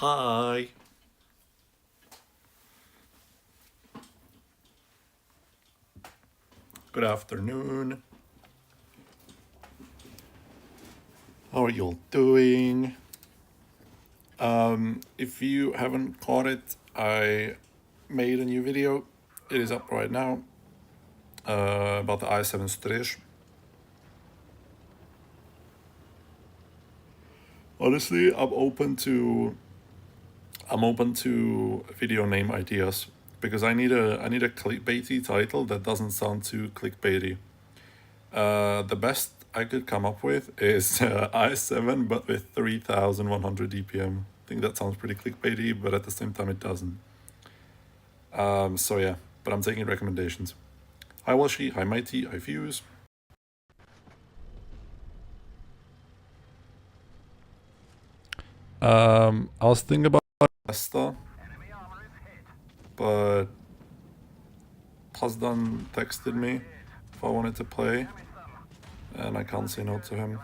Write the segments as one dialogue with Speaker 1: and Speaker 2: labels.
Speaker 1: Hi. Good afternoon. How are you all doing? If you haven't caught it, I made a new video. It is up right now about the i7 Strich. Honestly, I'm open to video name ideas because I need a clickbaity title that doesn't sound too clickbaity. The best I could come up with is i7 but with 3100 DPM. I think that sounds pretty clickbaity, but at the same time it doesn't. So yeah, but I'm taking recommendations. Hi Walshy, hi Mighty, hi Fuse. I was thinking about Vesta, but Pazdan texted me if I wanted to play, and I can't say no to him.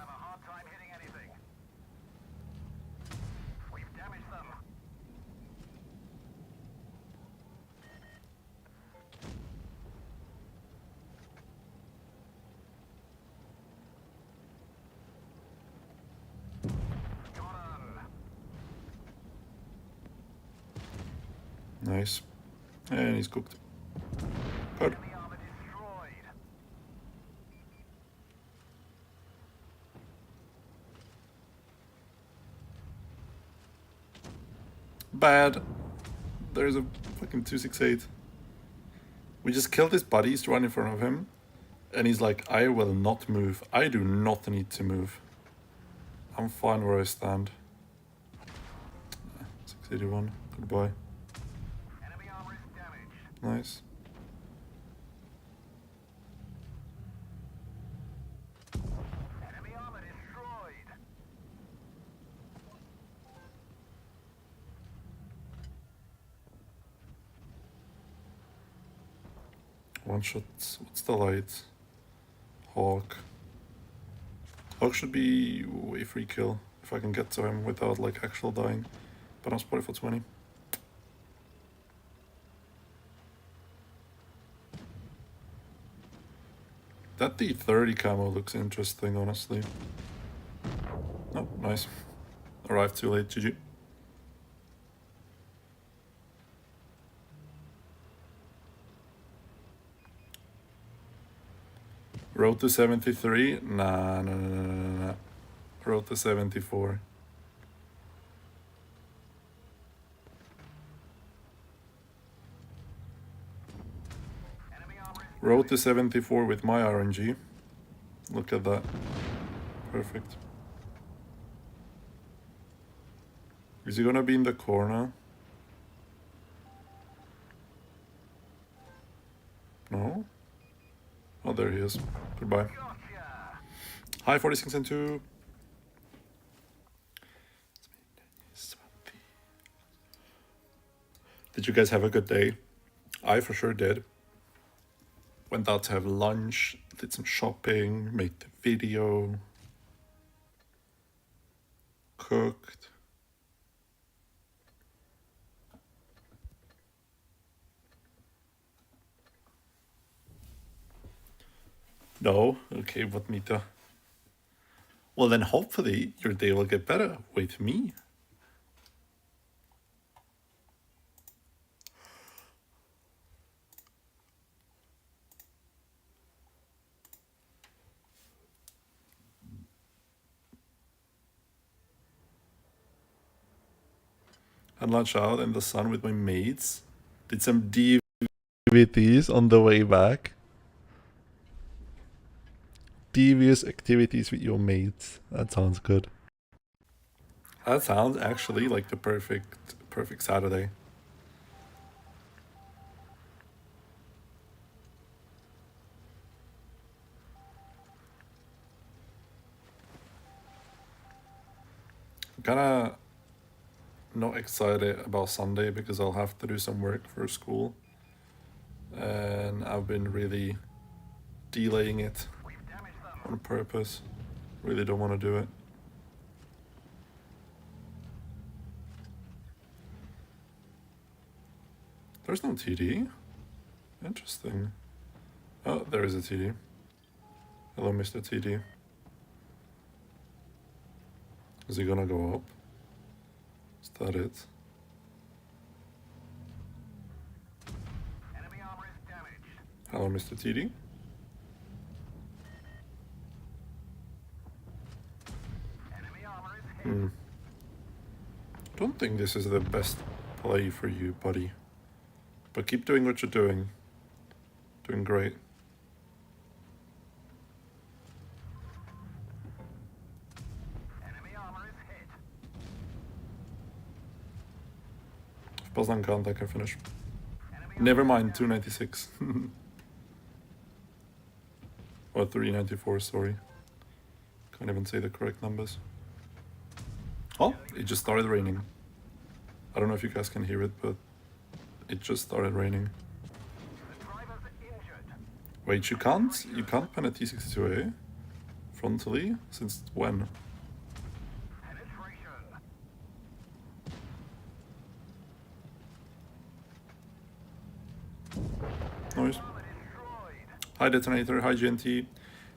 Speaker 1: Nice. And he's cooked. Good. Bad. There's a fucking 268. We just killed his buddies right in front of him. And he's like, I will not move. I do not need to move. I'm fine where I stand. 681. Goodbye. Nice. One shot. What's the light? Hawk. Hawk should be a free kill if I can get to him without like actual dying. But I'm spotted for 20. That D30 camo looks interesting, honestly. Oh, nice. Arrived too late, GG. Road to 73? Nah. Road to 74. Road to 74 with my RNG. Look at that. Perfect. Is he gonna be in the corner? No? Oh, there he is. Goodbye. Hi, 46 and 2. Did you guys have a good day? I for sure did. Went out to have lunch, did some shopping, made the video, cooked. No? Okay, what meter? Well, then hopefully your day will get better with me. Had lunch out in the sun with my mates. Did some DVTs on the way back. Devious activities with your mates. That sounds good. That sounds actually like the perfect Saturday. I'm kinda not excited about Sunday because I'll have to do some work for school. And I've been really delaying it on purpose. Really don't want to do it. There's no TD. Interesting. Oh, there is a TD. Hello, Mr. TD. Is he gonna go up? Is that it?
Speaker 2: Enemy armor is damaged.
Speaker 1: Hello, Mr. TD.
Speaker 2: Enemy armor is hit.
Speaker 1: Don't think this is the best play for you, buddy. But keep doing what you're doing. Doing great.
Speaker 2: Enemy armor is hit.
Speaker 1: If Poznan can't, I can finish.
Speaker 2: Enemy
Speaker 1: Never
Speaker 2: armor
Speaker 1: mind, 296. Or 394, sorry. Can't even say the correct numbers. Oh, it just started raining. I don't know if you guys can hear it, but it just started raining.
Speaker 2: The driver's injured.
Speaker 1: Wait, you can't pen a T62A frontally? Since when?
Speaker 2: Penetration.
Speaker 1: Noise.
Speaker 2: Armor destroyed.
Speaker 1: Hi Detonator, hi GNT.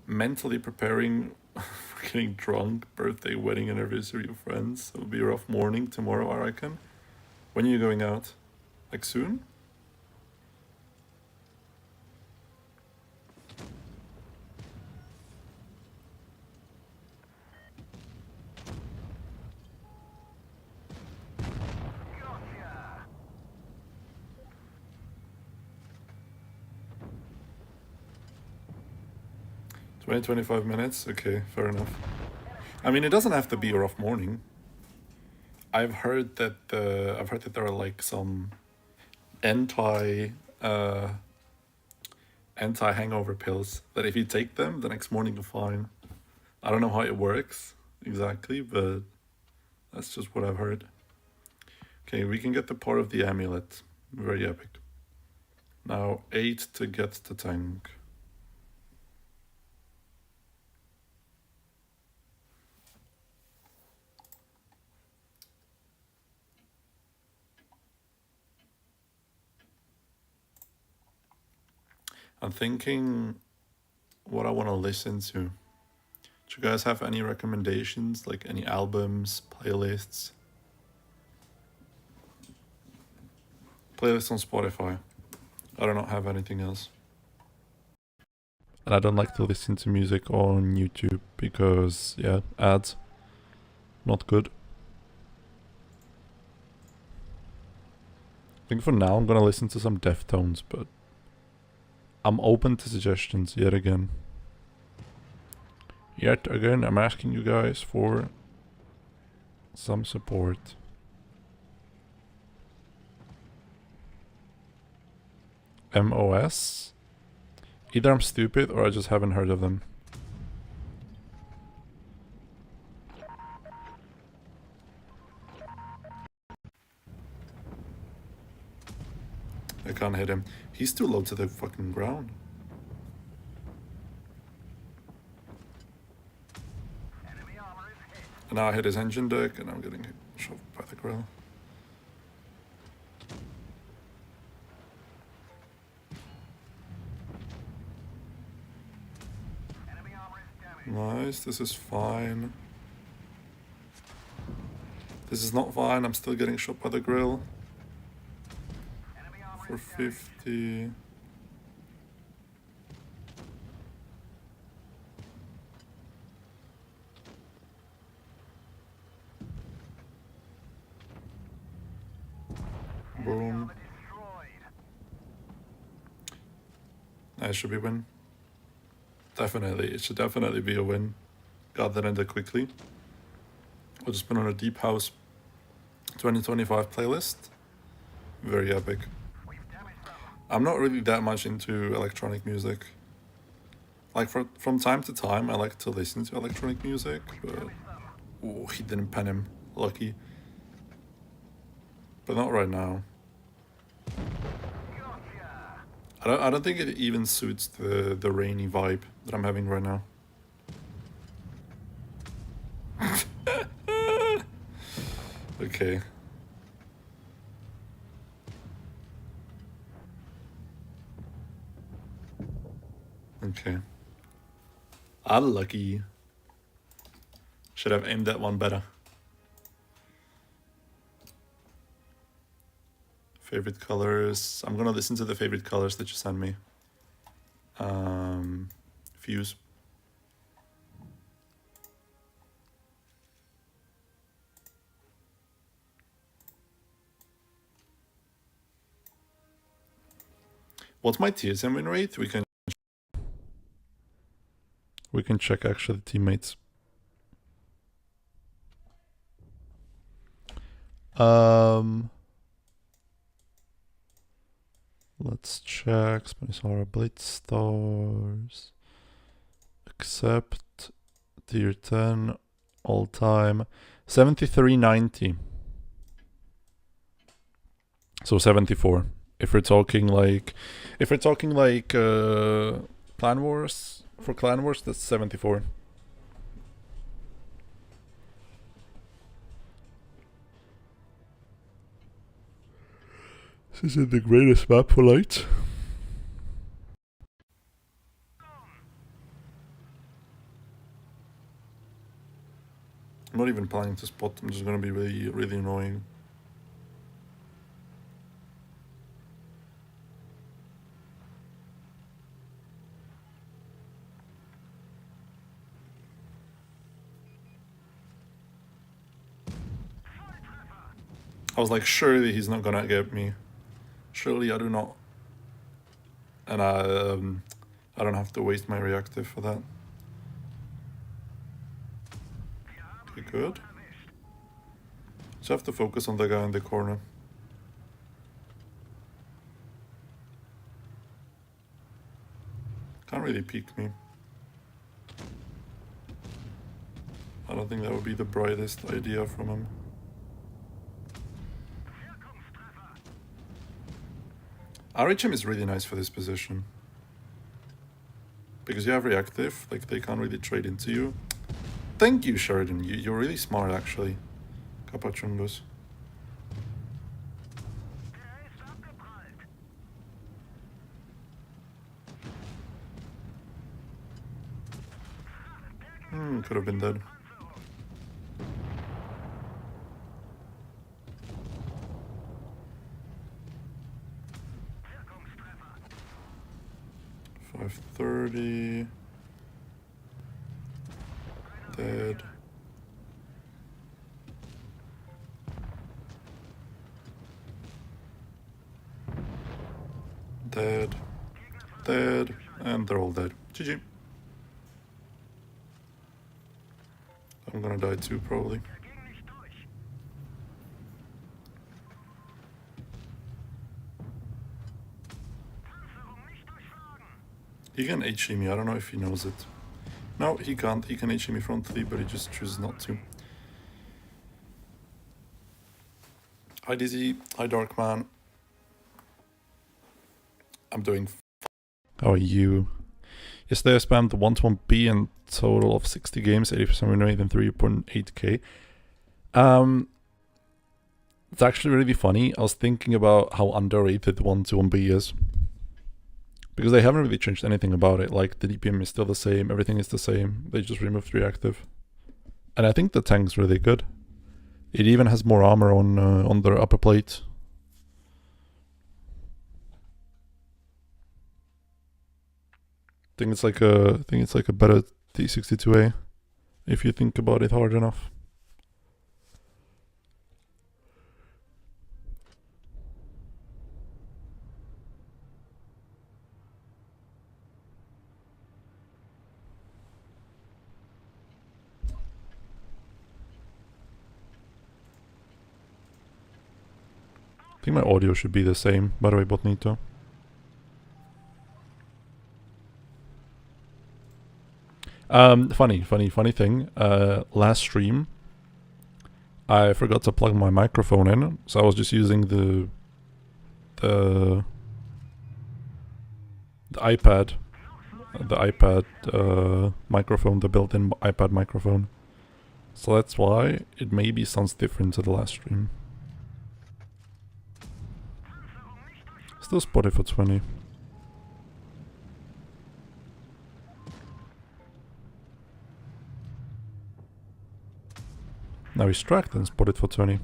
Speaker 1: Mentally preparing for getting drunk, birthday, wedding, anniversary of friends. It'll be a rough morning tomorrow, I reckon. When are you going out? Like soon?
Speaker 2: Gotcha.
Speaker 1: 20-25 minutes? Okay, fair enough. I mean, it doesn't have to be a rough morning. I've heard that there are like some anti hangover pills that if you take them, the next morning you're fine. I don't know how it works exactly, but that's just what I've heard. Okay, we can get the part of the amulet. Very epic. Now 8 to get the tank. I'm thinking what I want to listen to. Do you guys have any recommendations, like any albums, playlists? Playlists on Spotify. I do not have anything else. And I don't like to listen to music on YouTube because, yeah, ads. Not good. I think for now I'm gonna listen to some Deftones, but I'm open to suggestions yet again. Yet again, I'm asking you guys for some support. MOS? Either I'm stupid or I just haven't heard of them. I can't hit him. He's too low to the fucking ground.
Speaker 2: Enemy armor is hit.
Speaker 1: And now I hit his engine deck and I'm getting shoved by the grill.
Speaker 2: Enemy armor is damaged.
Speaker 1: Nice, this is fine. This is not fine, I'm still getting shot by the grill.
Speaker 2: Enemy armor
Speaker 1: For
Speaker 2: is damaged.
Speaker 1: 50. Boom.
Speaker 2: Armor destroyed.
Speaker 1: Nice, should we win? Definitely, it should definitely be a win. Got that ended quickly. I'll just put on a Deep House 2025 playlist. Very epic.
Speaker 2: We've damaged them.
Speaker 1: I'm not really that much into electronic music. Like from time to time, I like to listen to electronic music, but
Speaker 2: Damaged them.
Speaker 1: oh, he didn't pen him. Lucky. But not right now.
Speaker 2: Gotcha.
Speaker 1: I don't think it even suits the rainy vibe that I'm having right now. Okay. Okay. Unlucky. Should have aimed that one better. Favorite colors. I'm gonna listen to the favorite colors that you sent me. Fuse. What's my TSM win rate? We can check actually teammates. Let's check. Spanish Blitz stars. Accept. Tier 10. All time. 73.90. So 74. If we're talking like Clan Wars, for Clan Wars, that's 74. This isn't the greatest map for light. I'm not even planning to spot. I'm just gonna be really, really annoying. I was like, surely he's not gonna get me. Surely I do not. And I don't have to waste my reactive for that. Okay, good. Just have to focus on the guy in the corner. Can't really peek me. I don't think that would be the brightest idea from him. RHM is really nice for this position. Because you have reactive, like they can't really trade into you. Thank you, Sheridan. You're really smart, actually. Kapachungus. Could have been dead. $530. Dead. Dead. Dead. And they're all dead. GG. I'm gonna die too, probably. He can HE me, I don't know if he knows it. No, he can't. He can HE me front 3, but he just chooses not to. Hi Dizzy, hi Darkman. I'm doing. How are you? Yesterday I spammed the 1-to-1B and total of 60 games, 80% win rate and 3.8k. It's actually really funny. I was thinking about how underrated the 1-to-1B is. Because they haven't really changed anything about it. Like the DPM is still the same, everything is the same. They just removed reactive. And I think the tank's really good. It even has more armor on their upper plate. I think it's like a better T62A if you think about it hard enough. I think my audio should be the same, by the way, Botnito. Funny thing. Last stream, I forgot to plug my microphone in, so I was just using the iPad microphone, the built-in iPad microphone. So that's why it maybe sounds different to the last stream. Still spotted for 20. Now he's tracked and spotted for 20.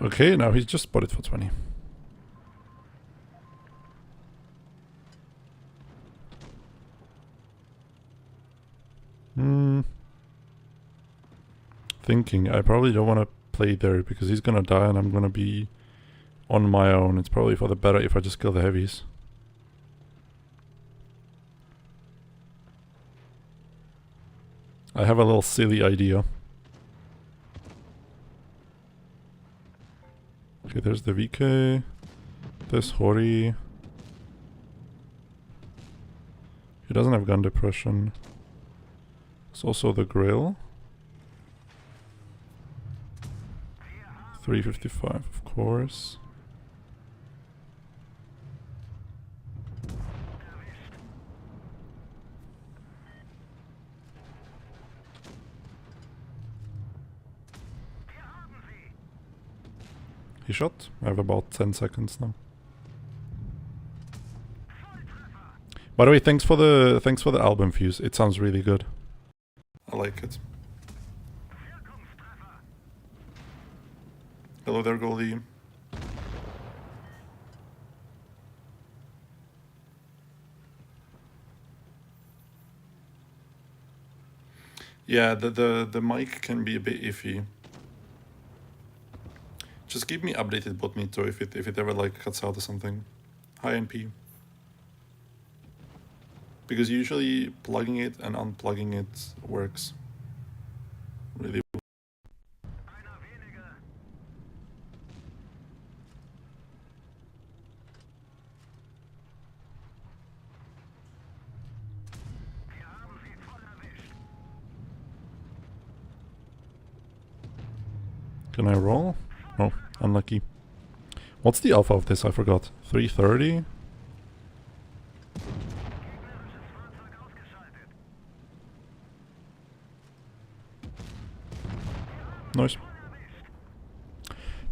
Speaker 1: Okay, now he's just spotted for 20. Thinking, I probably don't want to play there because he's gonna die and I'm gonna be on my own. It's probably for the better if I just kill the heavies. I have a little silly idea. Okay, there's the VK. There's Hori. He doesn't have gun depression. There's also the grill. 355, of course. He shot. I have about 10 seconds now. By the way, thanks for the album fuse. It sounds really good. I like it. Hello there, Goldie. Yeah, the mic can be a bit iffy. Just keep me updated, botmeter, if it ever like cuts out or something. Hi NP. Because usually plugging it and unplugging it works really well. Can I roll? Oh, unlucky. What's the alpha of this? I forgot. 330? Nice.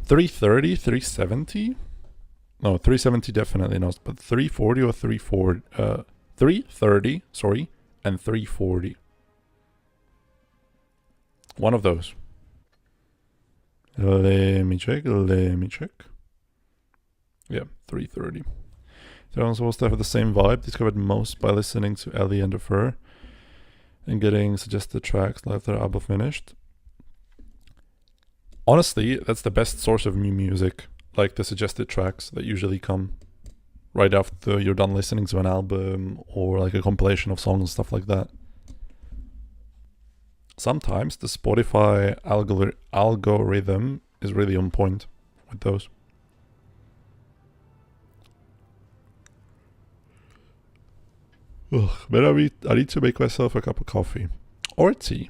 Speaker 1: 330, 370? No, 370 definitely not, but 340 or 340, 330, sorry, and 340. One of those. Let me check. Yeah, 330. They're supposed to have the same vibe. Discovered most by listening to Ellie and Defer and getting suggested tracks like their album finished. Honestly, that's the best source of new music, like the suggested tracks that usually come right after you're done listening to an album or like a compilation of songs and stuff like that. Sometimes the Spotify algorithm is really on point with those. Ugh, but I need to make myself a cup of coffee or tea.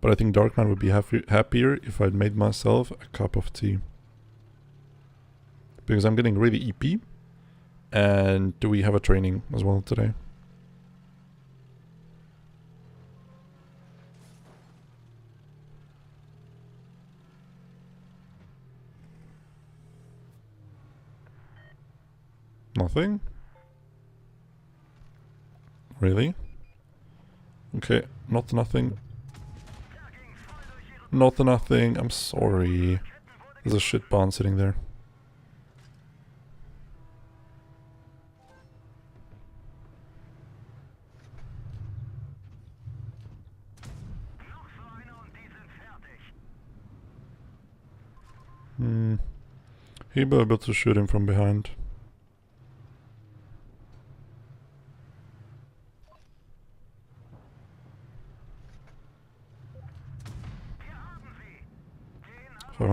Speaker 1: But I think Darkman would be happier if I'd made myself a cup of tea. Because I'm getting really EP. And we have a training as well today. Nothing? Really? Okay, not nothing. Not nothing, I'm sorry. There's a shit barn sitting there. He'll be able to shoot him from behind.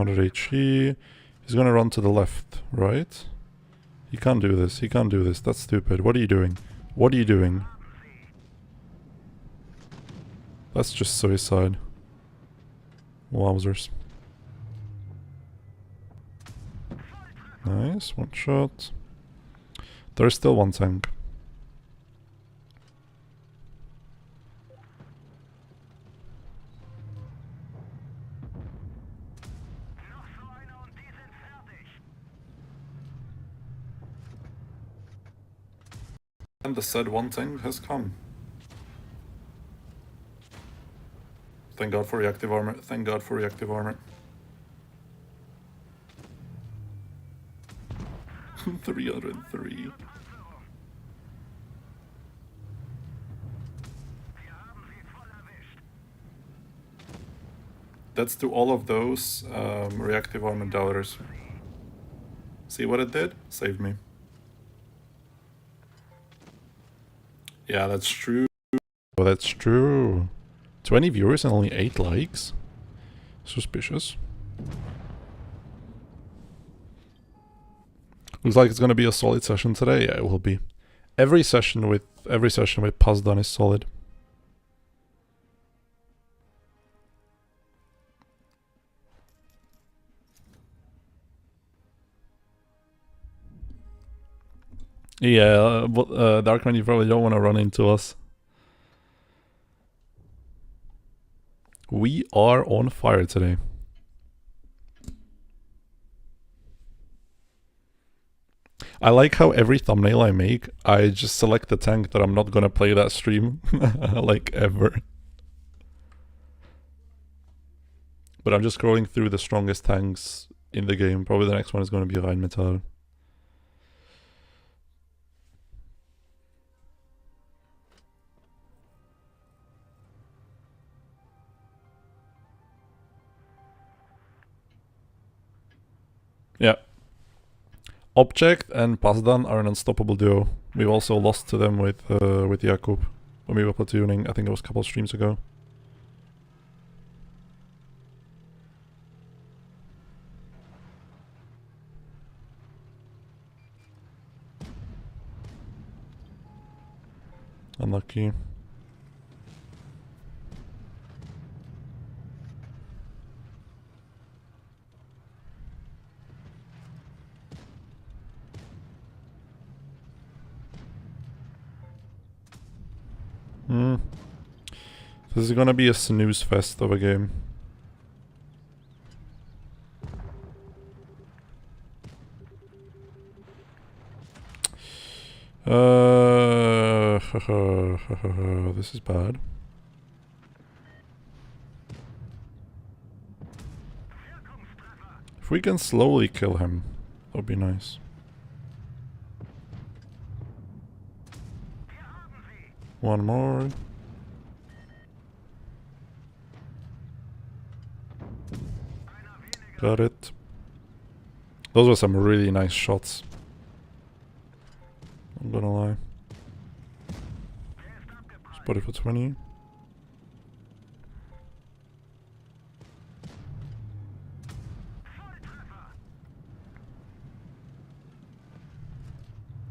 Speaker 1: HE. He's gonna run to the left, right? He can't do this. He can't do this. That's stupid. What are you doing? What are you doing? That's just suicide. Wowzers. Nice. One shot. There's still one tank. And the said one tank has come. Thank God for reactive armor. Thank God for reactive armor. 303. That's to all of those reactive armor doubters. See what it did? Saved me. Yeah, that's true. Oh, that's true. 20 viewers and only 8 likes. Suspicious. Looks like it's gonna be a solid session today. Yeah, it will be. Every session with Pazdan is solid. Yeah, but Darkman, you probably don't want to run into us. We are on fire today. I like how every thumbnail I make, I just select the tank that I'm not gonna play that stream, like ever. But I'm just scrolling through the strongest tanks in the game. Probably the next one is gonna be Rheinmetall. Yeah. Object and Pazdan are an unstoppable duo. We've also lost to them with Jakub when we were platooning. I think it was a couple of streams ago. Unlucky. This is gonna be a snooze fest of a game. This is bad. If we can slowly kill him, that would be nice. One more. Got it. Those were some really nice shots. I'm gonna lie. Spotted for 20.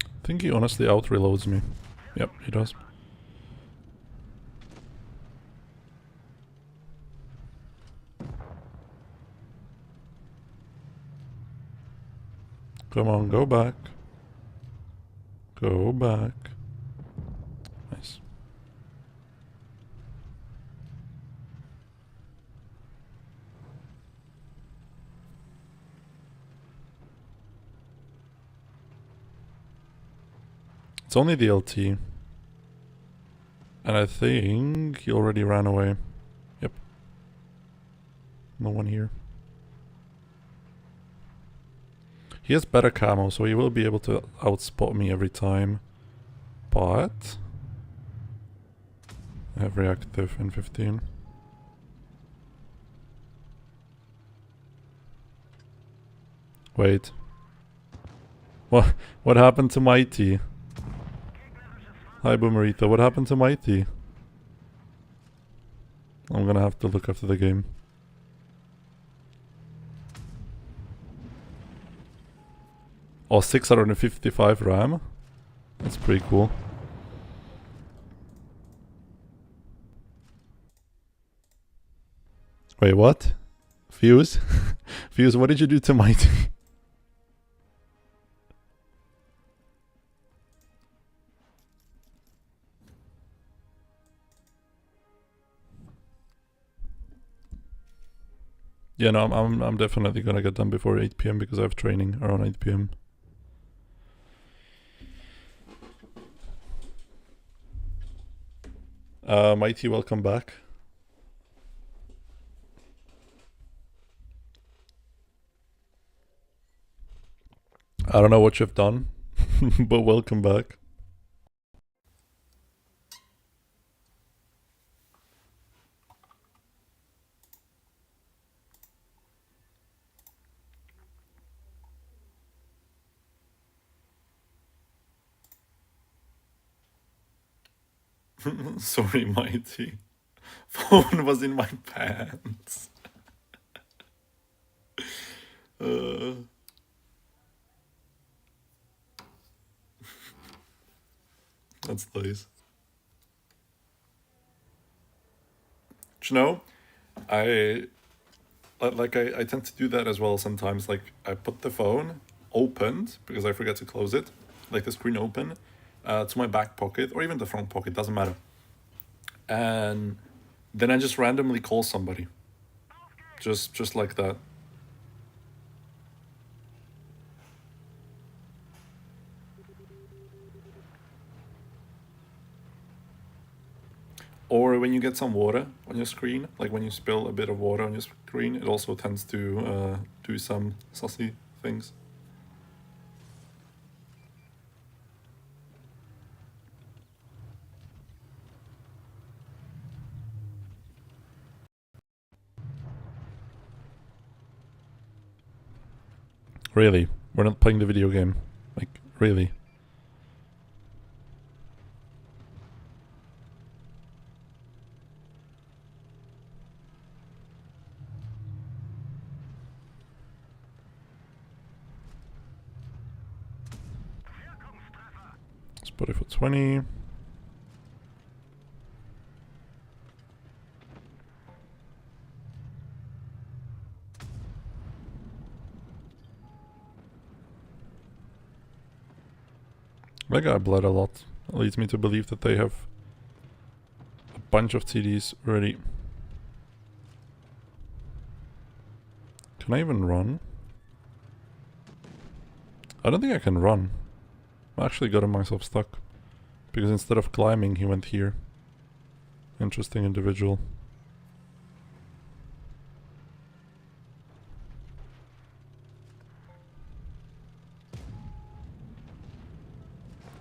Speaker 1: I think he honestly out-reloads me. Yep, he does. Come on, go back. Go back. Nice. It's only the LT. And I think he already ran away. Yep. No one here. He has better camo, so he will be able to outspot me every time. But I have reactive in 15. Wait. What happened to Mighty? Hi Boomerito, what happened to Mighty? I'm gonna have to look after the game. Oh, 655 RAM? That's pretty cool. Wait, what? Fuse? Fuse, what did you do to Mighty? Yeah, no, I'm definitely gonna get done before 8 PM because I have training around 8 PM. Mighty, welcome back. I don't know what you've done, but welcome back. Sorry, Mighty. Phone was in my pants. uh, that's nice. Do you know, I I tend to do that as well sometimes. Like I put the phone opened because I forget to close it, like the screen open, to my back pocket or even the front pocket, doesn't matter. And then I just randomly call somebody, just like that. Or when you get some water on your screen, like when you spill a bit of water on your screen, it also tends to do some sussy things. Really? We're not playing the video game? Like, really? Let's put it for 20. That guy bled a lot. That leads me to believe that they have a bunch of TDs ready. Can I even run? I don't think I can run. I actually got myself stuck. Because instead of climbing, he went here. Interesting individual.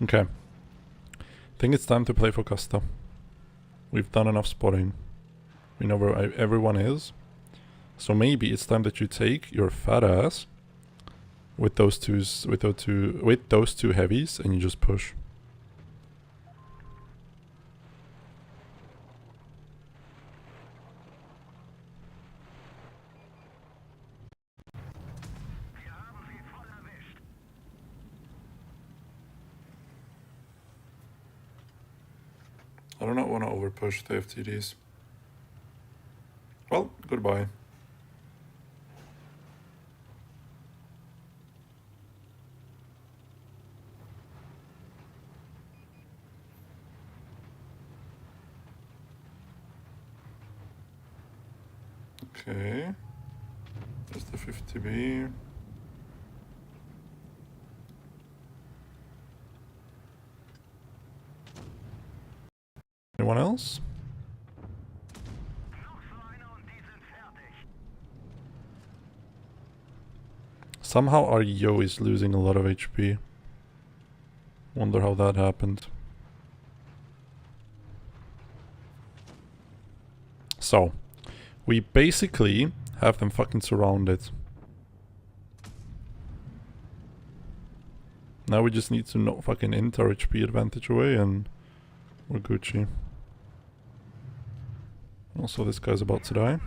Speaker 1: Okay. I think it's time to play for Costa. We've done enough spotting. We know where everyone is. So maybe it's time that you take your fat ass with those two heavies and you just push. I do not want to overpush the FTDs. Well, goodbye. Okay. There's the 50B. Anyone else? Somehow our Yo is losing a lot of HP. Wonder how that happened. So, we basically have them fucking surrounded. Now we just need to not fucking int our HP advantage away and we're Gucci. Also, this guy's about to die.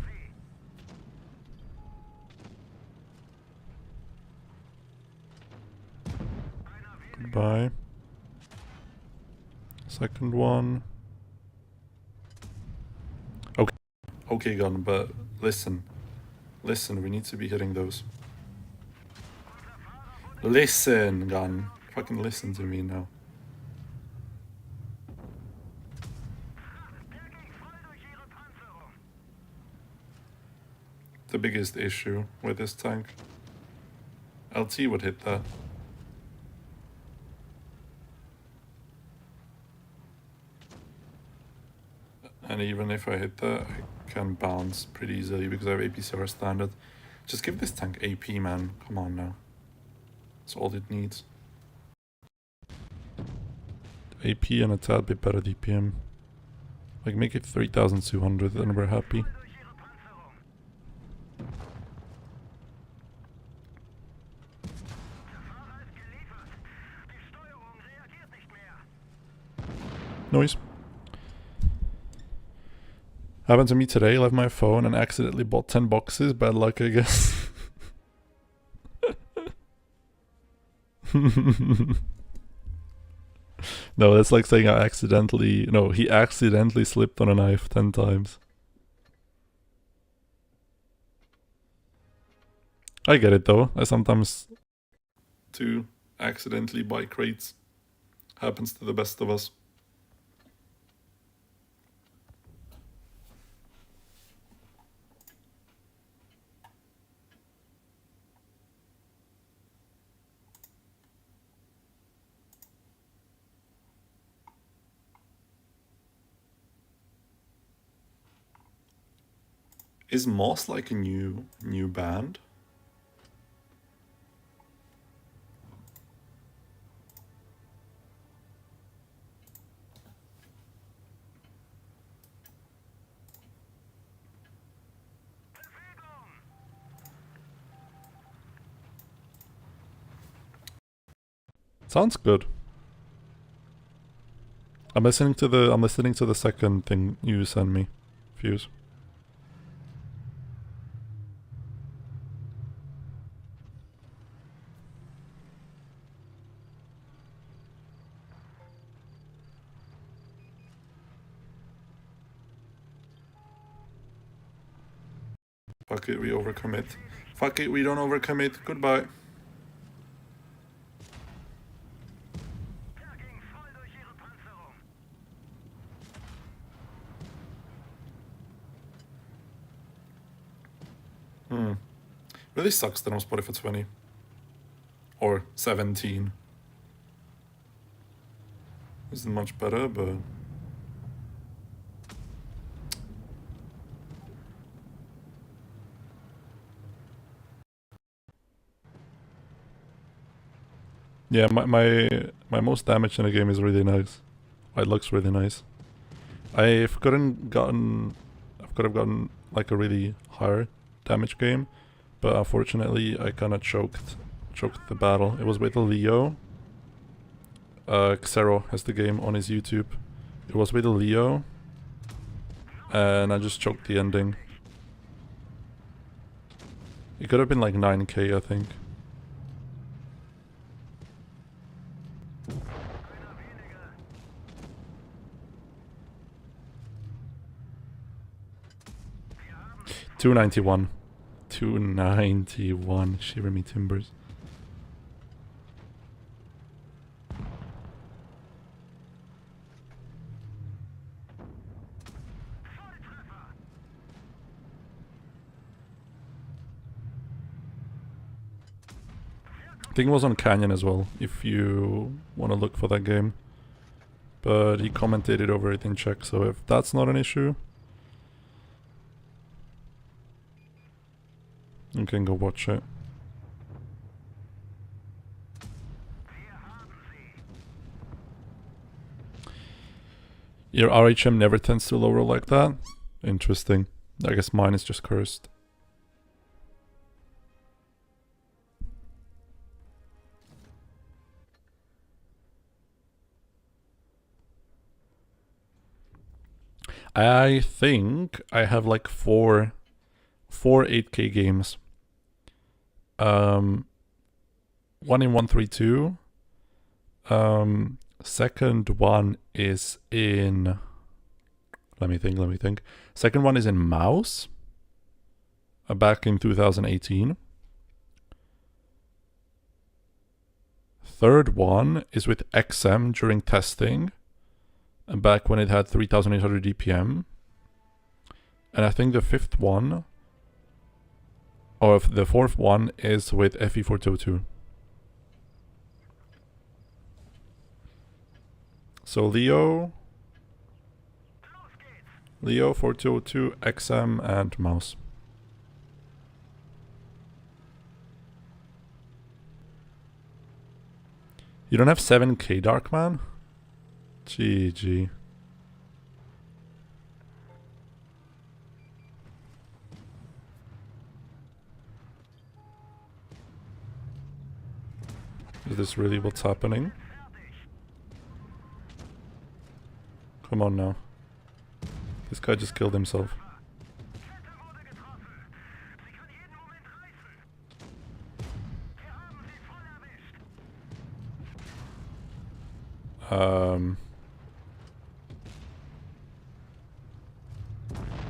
Speaker 1: Goodbye. Second one. Okay. Okay, gun, but listen. Listen, we need to be hitting those. Listen, gun. Fucking listen to me now. The biggest issue with this tank. LT would hit that. And even if I hit that, I can bounce pretty easily because I have APCR standard. Just give this tank AP, man. Come on now. That's all it needs.
Speaker 3: AP and a tad bit better DPM. Like make it 3200 and we're happy. Noise. Happened to me today, left my phone and accidentally bought 10 boxes. Bad luck, I guess. No, that's like saying I accidentally... No, he accidentally slipped on a knife 10 times. I get it though. I sometimes...
Speaker 1: To accidentally buy crates. Happens to the best of us. Is Moss like a new band?
Speaker 3: Sounds good. I'm listening to the second thing you sent me, Fuse.
Speaker 1: Fuck it, we overcommit. Fuck it, we don't overcommit. Goodbye. Really sucks that I'm spotted for 20. Or 17. Isn't much better, but...
Speaker 3: Yeah, my most damage in the game is really nice. It looks really nice. I could have gotten like a really higher damage game, but unfortunately I kind of choked the battle. It was with a Leo. Xero has the game on his YouTube. It was with a Leo, and I just choked the ending. It could have been like 9k, I think. $291. $291. Shiver me timbers. I think it was on Canyon as well, if you want to look for that game. But he commentated over it in Czech, so if that's not an issue, you can go watch it. Your RHM never tends to lower like that? Interesting. I guess mine is just cursed. I think I have like four 8K games. One in 132. Second one is in... Let me think. Second one is in Mouse. Back in 2018. Third one is with XM during testing. And back when it had 3800 DPM. And I think the fifth one, or the fourth one, is with FE402. So Leo, 4202, XM, and Mouse. You don't have 7k, Darkman? GG. Is this really what's happening? Come on now. This guy just killed himself.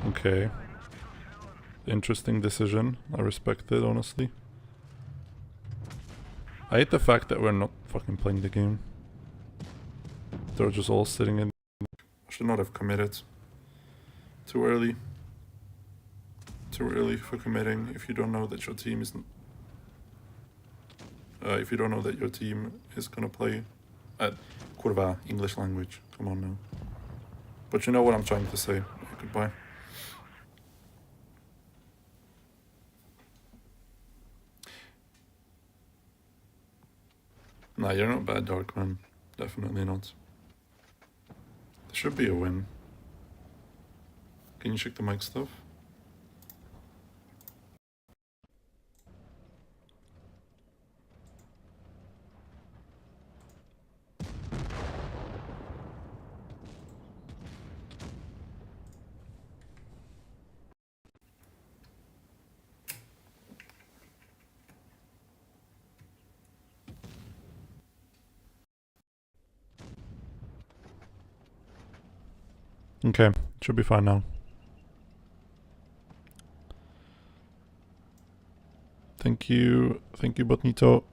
Speaker 3: Okay. Interesting decision. I respect it, honestly. I hate the fact that we're not fucking playing the game. They're just all sitting in. I should not have committed. Too early. Too early for committing if you don't know that your team isn't. If you don't know that your team is gonna play at kurva, English language. Come on now. But you know what I'm trying to say. Goodbye. Nah, you're not bad, Darkman. Definitely not. There should be a win. Can you check the mic stuff? Okay, should be fine now. Thank you, Botnito.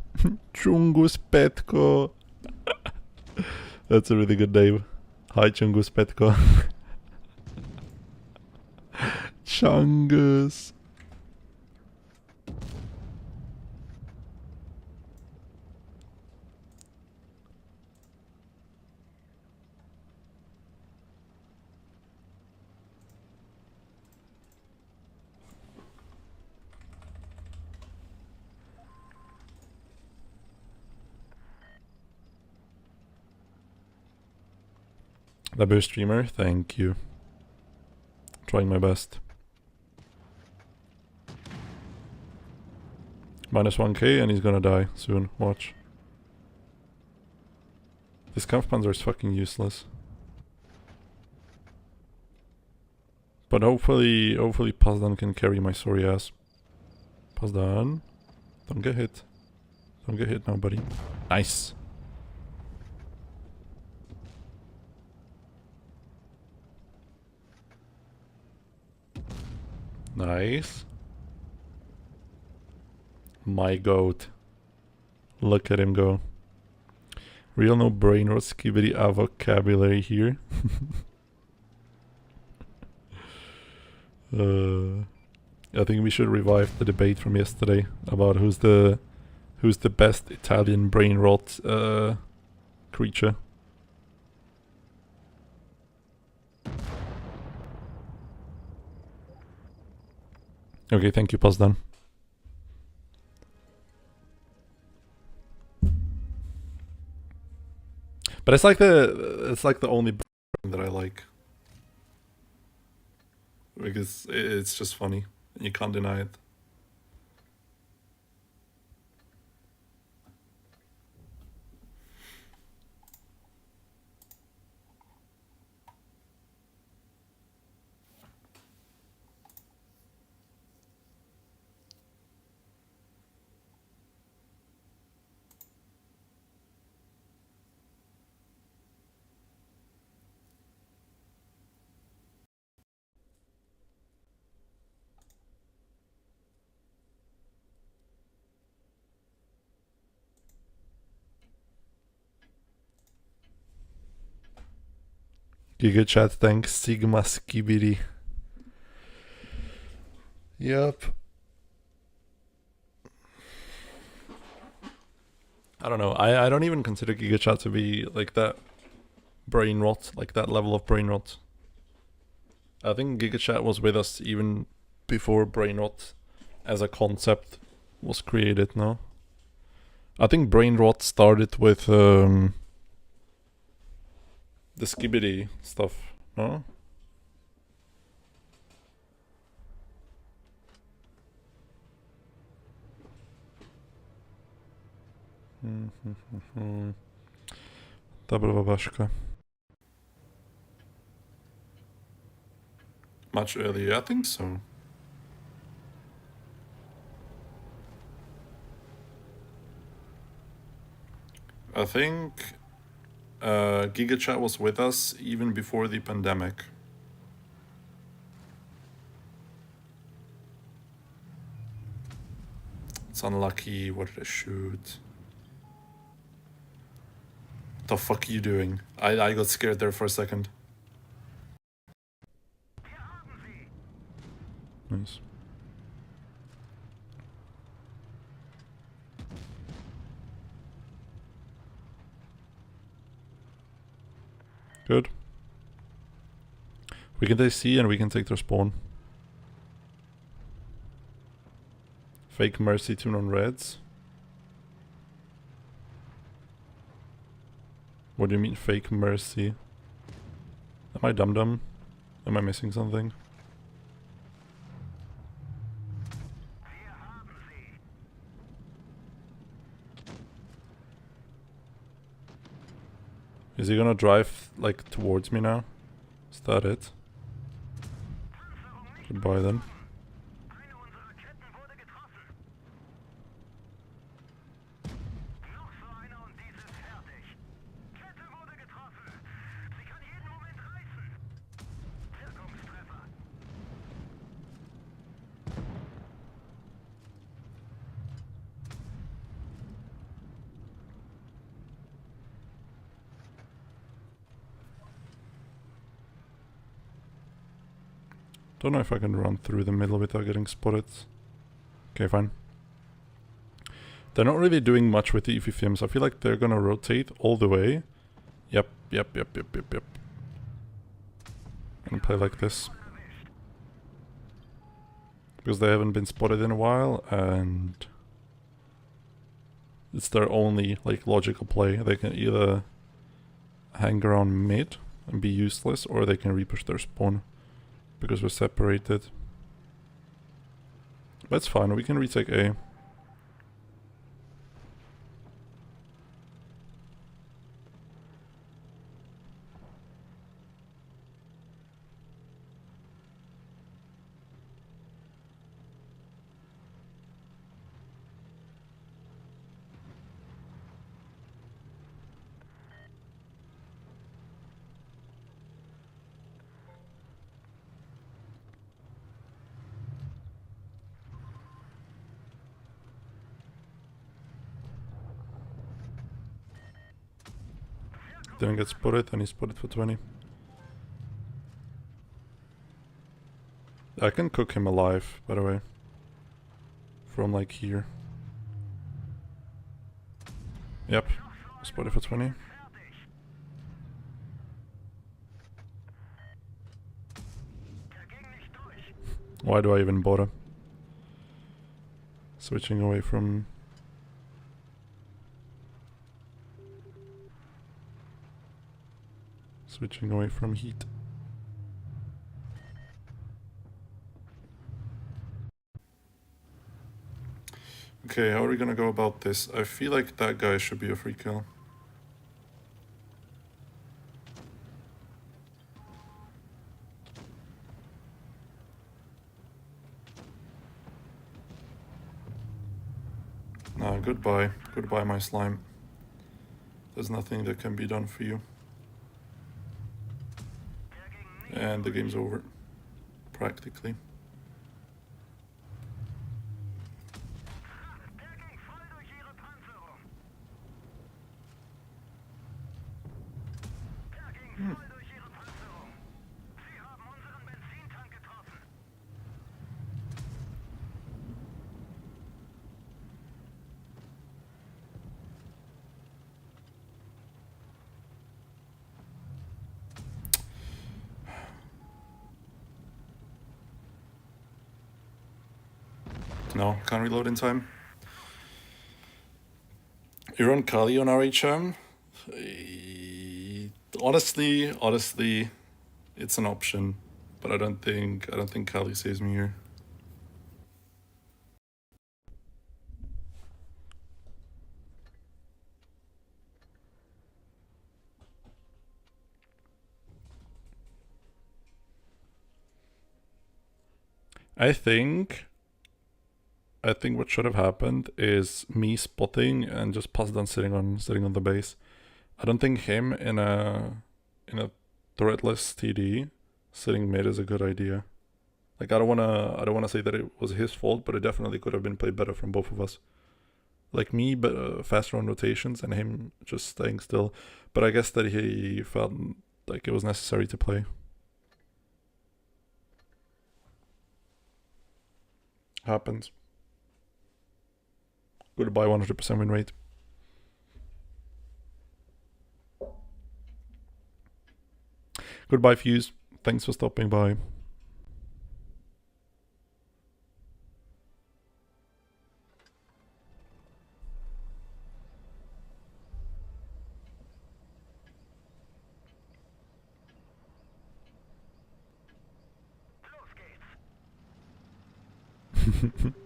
Speaker 3: Chungus Petko. That's a really good name. Hi, Chungus Petko. Chungus. The boost streamer, thank you. Trying my best. Minus 1k and he's gonna die soon, watch. This Kampfpanzer is fucking useless. But hopefully Pazdan can carry my sorry ass. Pazdan, don't get hit. Don't get hit now, buddy. Nice. Nice. My goat. Look at him go. Real no brain rot skibidi vocabulary here. I think we should revive the debate from yesterday about who's the best Italian brain rot creature. Okay, thank you, Pazdan. But it's like the only thing that I like. Because it's just funny. You can't deny it. Giga chat, thanks. Sigma skibidi. Yep. I don't know. I don't even consider Giga chat to be like that brain rot, like that level of brain rot. I think Giga chat was with us even before brain rot as a concept was created, no? I think brain rot started with the skibidi stuff, no? Double babashka.
Speaker 1: Much earlier, I think so. I think GigaChat was with us even before the pandemic. It's unlucky. What did I shoot? What the fuck are you doing? I got scared there for a second.
Speaker 3: Nice. Good. We can take C and we can take their spawn. Fake mercy tune on reds. What do you mean fake mercy? Am I dumb? Am I missing something? Is he gonna drive like towards me now? Is that it? Goodbye then.
Speaker 2: Eine unserer Ketten wurde getroffen. Noch so einer und dies ist fertig. Kette wurde getroffen. Sie kann jeden Moment reißen. Wirkungstreffer.
Speaker 3: Don't know if I can run through the middle without getting spotted. Okay, fine. They're not really doing much with the EVFMs. I feel like they're gonna rotate all the way. Yep. And play like this. Because they haven't been spotted in a while and it's their only like logical play. They can either hang around mid and be useless or they can repush their spawn. Because we're separated. That's fine, we can retake A. Didn't get spotted and he spotted for 20. I can cook him alive, by the way. From like here. Yep, spotted for 20. Why do I even bother? Switching away from... Switching away from heat.
Speaker 1: Okay, how are we gonna go about this? I feel like that guy should be a free kill. Nah, goodbye. Goodbye, my slime. There's nothing that can be done for you. And the game's over. Practically.
Speaker 2: Der ging voll durch ihre Panzerung. Der ging voll durch ihre Panzerung. Sie haben unseren Benzintank getroffen.
Speaker 1: No, can't reload in time. You're on Kali on RHM? Honestly, it's an option, but I don't think Kali saves me here.
Speaker 3: I think what should have happened is me spotting and just pass down sitting on the base. I don't think him in a threatless TD sitting mid is a good idea. Like I don't wanna say that it was his fault, but it definitely could have been played better from both of us. Like me, but faster on rotations, and him just staying still. But I guess that he felt like it was necessary to play. Happens. Goodbye 100% win rate. Goodbye Fuse. Thanks for stopping by.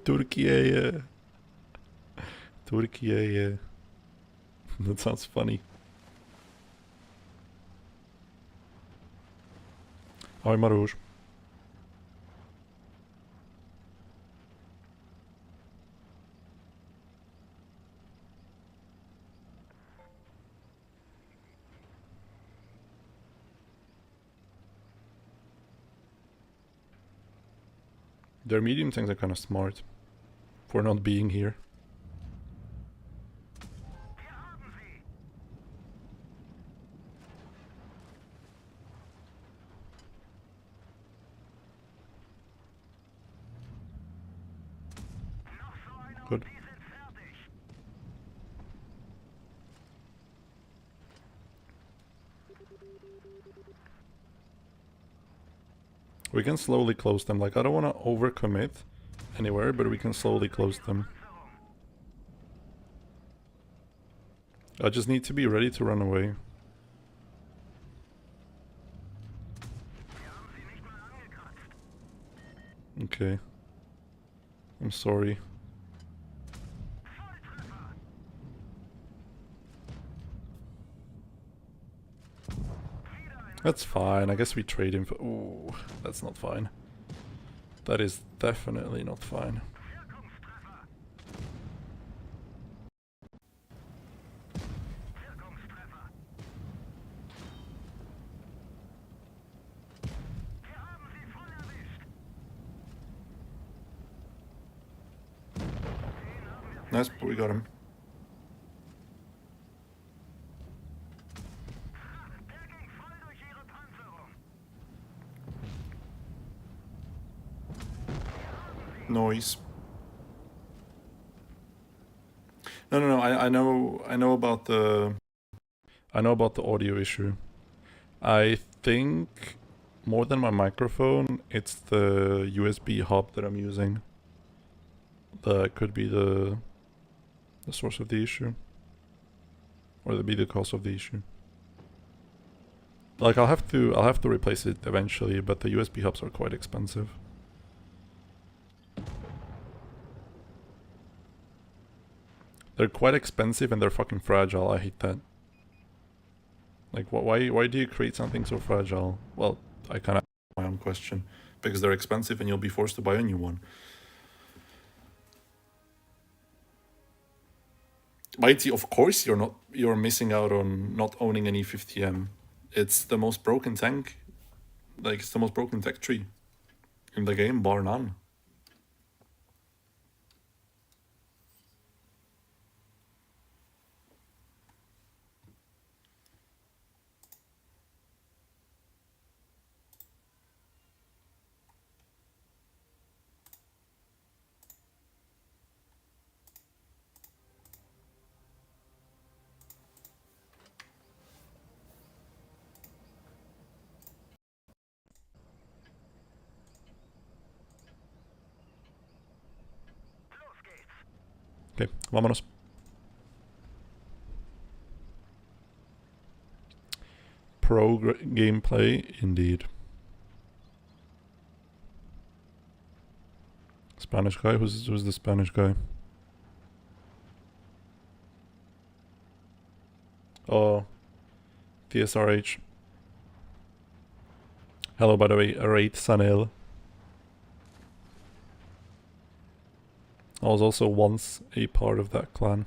Speaker 3: Turkey. Turkey. That sounds funny. Hi Marouche. Their medium things are kind of smart for not being here. Good. We can slowly close them. Like, I don't want to overcommit anywhere, but we can slowly close them. I just need to be ready to run away. Okay. I'm sorry. That's fine. I guess we trade him for... Ooh, that's not fine. That is definitely not fine.
Speaker 1: Nice, but we got him. Noise. No. I know about the
Speaker 3: audio issue. I think more than my microphone, it's the USB hub that I'm using. That could be the source of the issue. Or be the cause of the issue. Like I'll have to replace it eventually, but the USB hubs are quite expensive. They're quite expensive and they're fucking fragile. I hate that. Like, why do you create something so fragile? Well, I kind of
Speaker 1: my own question. Because they're expensive and you'll be forced to buy a new one. Mighty, of course you're missing out on not owning an E50M. It's the most broken tank. Like, it's the most broken tech tree in the game, bar none.
Speaker 3: Okay, vámonos. pro gameplay, indeed. Spanish guy? Who's the Spanish guy? Oh, TSRH. Hello, by the way, Raid Sanil. I was also once a part of that clan.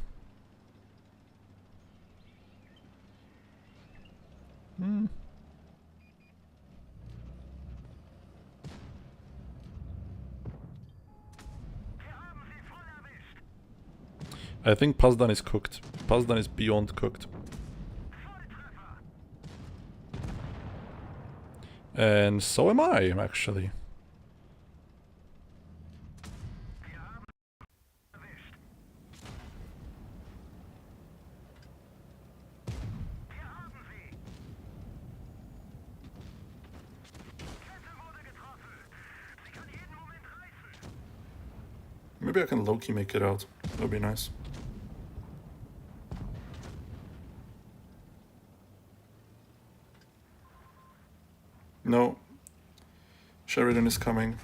Speaker 3: I think Pazdan is cooked. Pazdan is beyond cooked. And so am I, actually.
Speaker 1: Maybe I can low-key make it out. That would be nice. No. Sheridan is coming.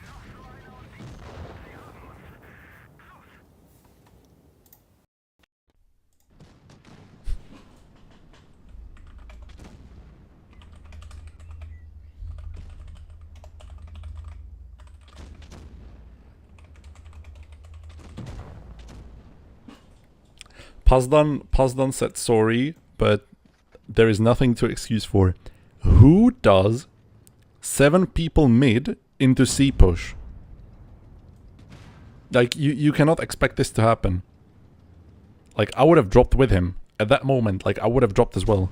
Speaker 3: Pazdan said sorry, but there is nothing to excuse for. Who does 7 people mid into C push? Like, you cannot expect this to happen. Like, I would have dropped with him. At that moment, like, I would have dropped as well.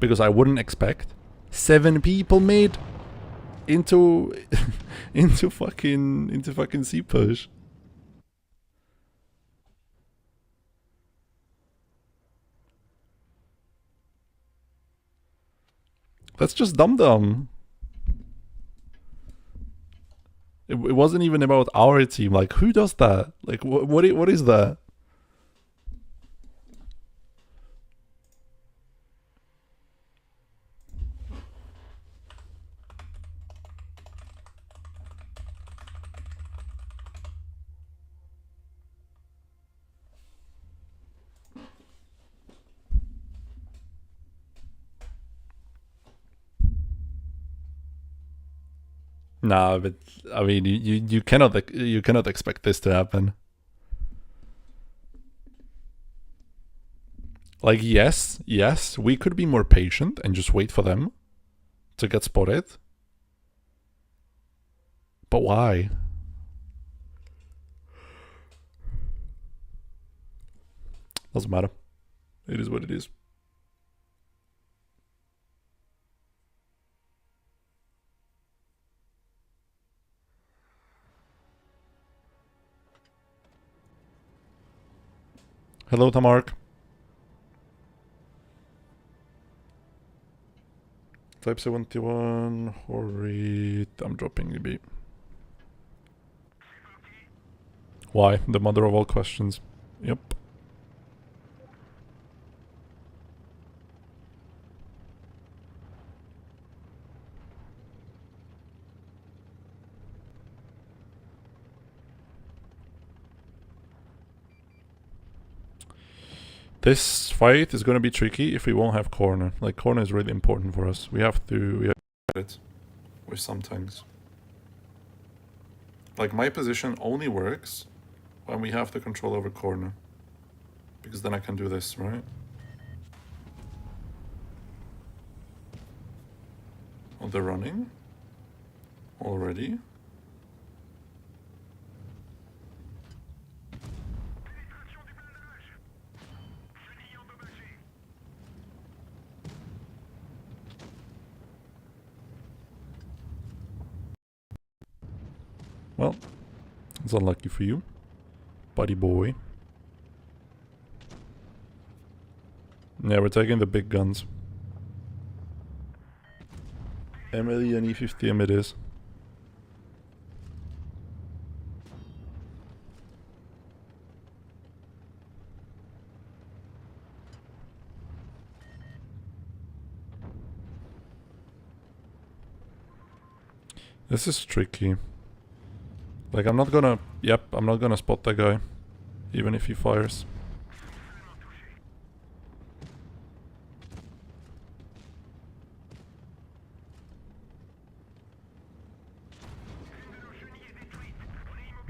Speaker 3: Because I wouldn't expect 7 people mid into into fucking C push. That's just dumb. It wasn't even about our team. Like, who does that? Like, what is that? Nah, but I mean, you cannot expect this to happen. Like, yes, we could be more patient and just wait for them to get spotted. But why? Doesn't matter. It is what it is. Hello, Tamark. Type 71, horrid. I'm dropping EB. Why? The mother of all questions. Yep. This fight is going to be tricky if we won't have corner. Like, corner is really important for us. We have to
Speaker 1: It with some things. Like, my position only works when we have the control over corner. Because then I can do this, right? Oh, they're running? Already?
Speaker 3: Well, it's unlucky for you, buddy boy. Yeah, we're taking the big guns. Emily and E50M it is. This is tricky. Like, I'm not gonna... Yep, I'm not gonna spot that guy. Even if he fires.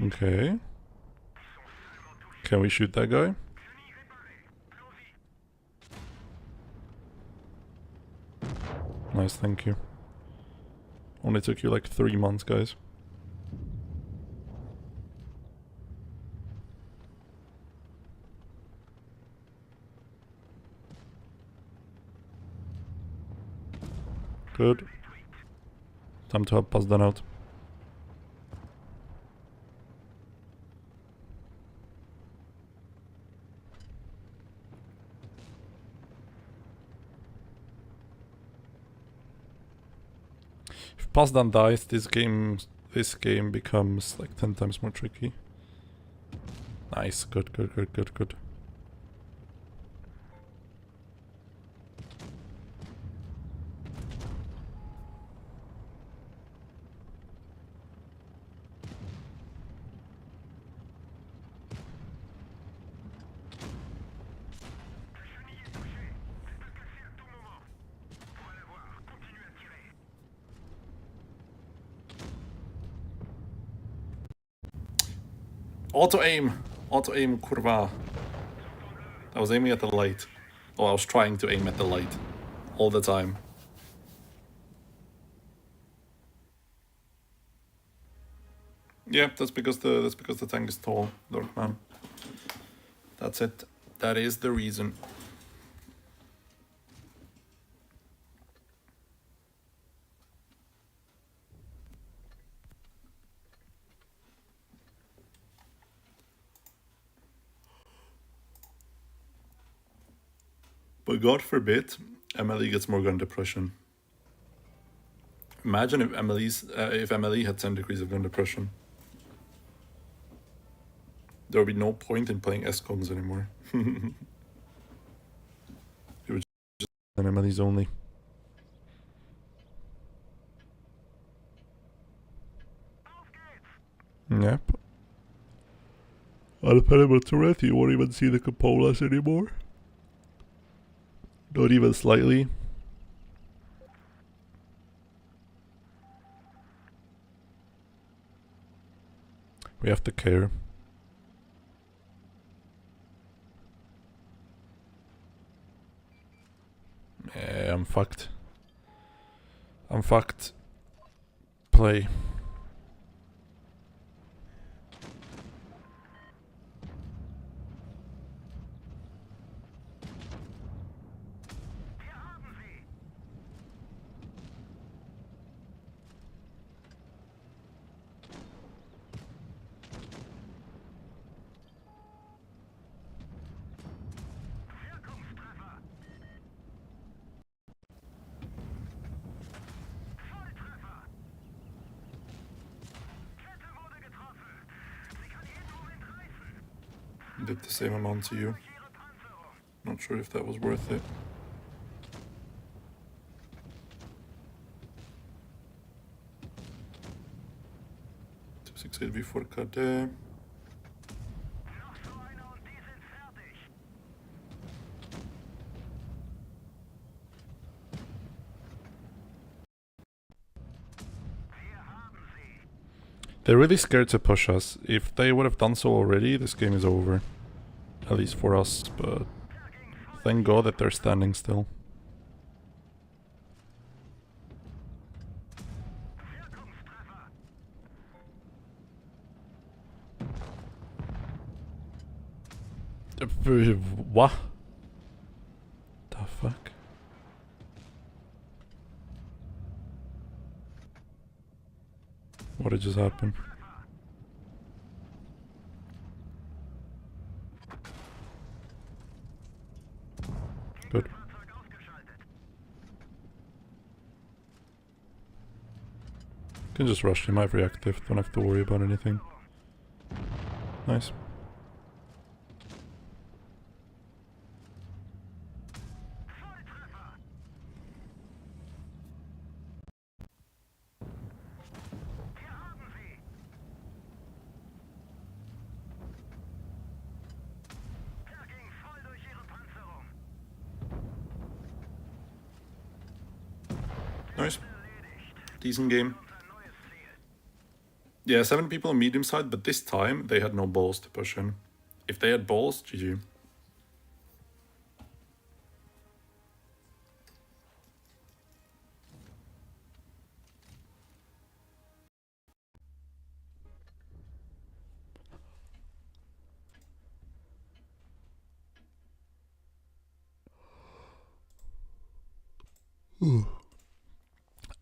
Speaker 3: Okay. Can we shoot that guy? Nice, thank you. Only took you like 3 months, guys. Good. Time to help pass that out. If Pasdan dies, this game becomes like 10 times more tricky. Nice, good, good, good, good, good.
Speaker 1: Auto aim, kurwa. I was aiming at the light. Oh, I was trying to aim at the light all the time. Yeah, that's because the tank is tall, Dark Man. That's it. That is the reason. But God forbid, Emily gets more gun depression. Imagine if Emily had 10 degrees of gun depression. There would be no point in playing S-Kongs anymore.
Speaker 3: And Emily's only. Yep. Unpennable turret, you won't even see the cupolas anymore. Not even slightly. We have to care. Yeah, I'm fucked. I'm fucked. Play.
Speaker 1: Did the same amount to you. Not sure if that was worth it. V4 KD.
Speaker 3: They're really scared to push us. If they would have done so already, this game is over. At least for us, but thank God that they're standing still. What? The fuck? What did just happen? Good. Can just rush him, I have reactive, don't have to worry about anything. Nice.
Speaker 1: Nice. Decent game. Yeah, 7 people on medium side, but this time they had no balls to push in. If they had balls, GG.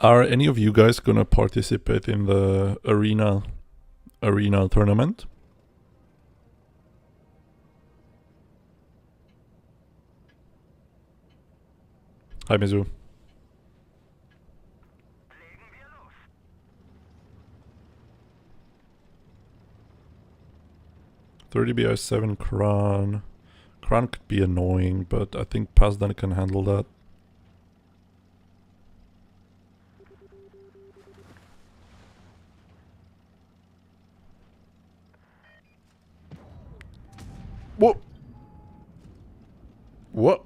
Speaker 3: Are any of you guys gonna participate in the arena tournament? Hi Mizu.
Speaker 2: Legen wir los.
Speaker 3: 30 BI7 Kran. Kran could be annoying, but I think Pazdan can handle that. What? What?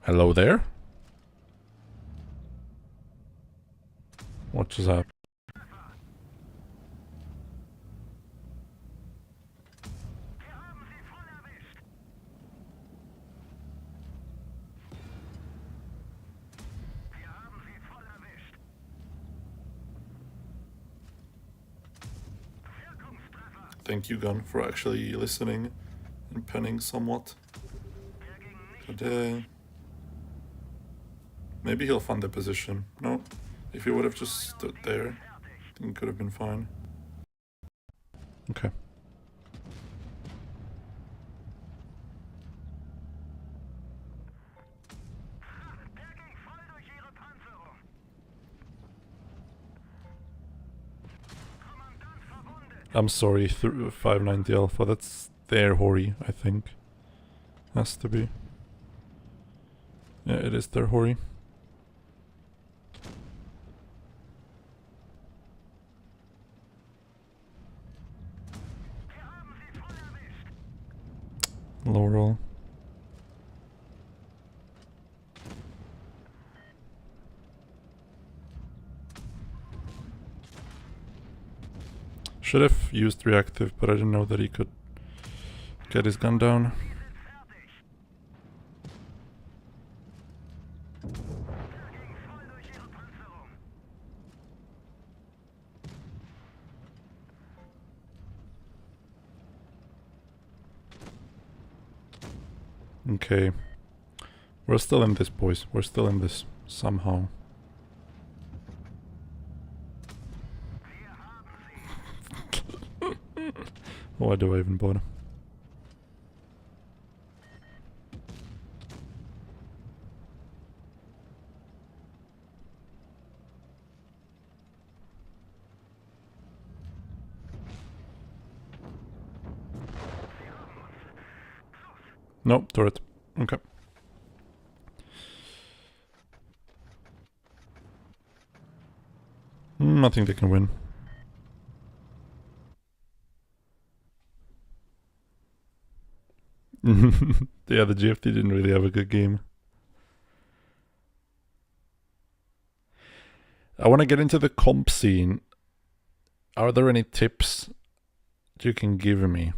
Speaker 3: Hello there? What just happened?
Speaker 2: Wir haben sie voll erwischt. Wir haben sie voll erwischt. Wirkungstreffer.
Speaker 1: Thank you, Gun, for actually listening and penning somewhat.
Speaker 2: Der ging nicht.
Speaker 1: But, maybe he'll find the position. No? If he would have just stood there,
Speaker 2: Fertig.
Speaker 1: then it could have been fine.
Speaker 3: Okay.
Speaker 2: Der ging voll durch ihre Panzerung. Kommandant verwundet.
Speaker 3: I'm sorry, 590 Alpha. That's their Hori, I think. Has to be. Yeah, it is their Hori.
Speaker 2: Wir haben sie voll erwischt.
Speaker 3: Laurel. Should have used reactive, but I didn't know that he could get his gun down.
Speaker 2: Sie sind fertig. Der ging voll durch ihre Panzerung.
Speaker 3: Okay. We're still in this, boys. We're still in this somehow.
Speaker 2: Wir haben sie.
Speaker 3: Why do I even bother? No, turret. Okay. I think they can win. Yeah, the GFT didn't really have a good game. I want to get into the comp scene. Are there any tips you can give me?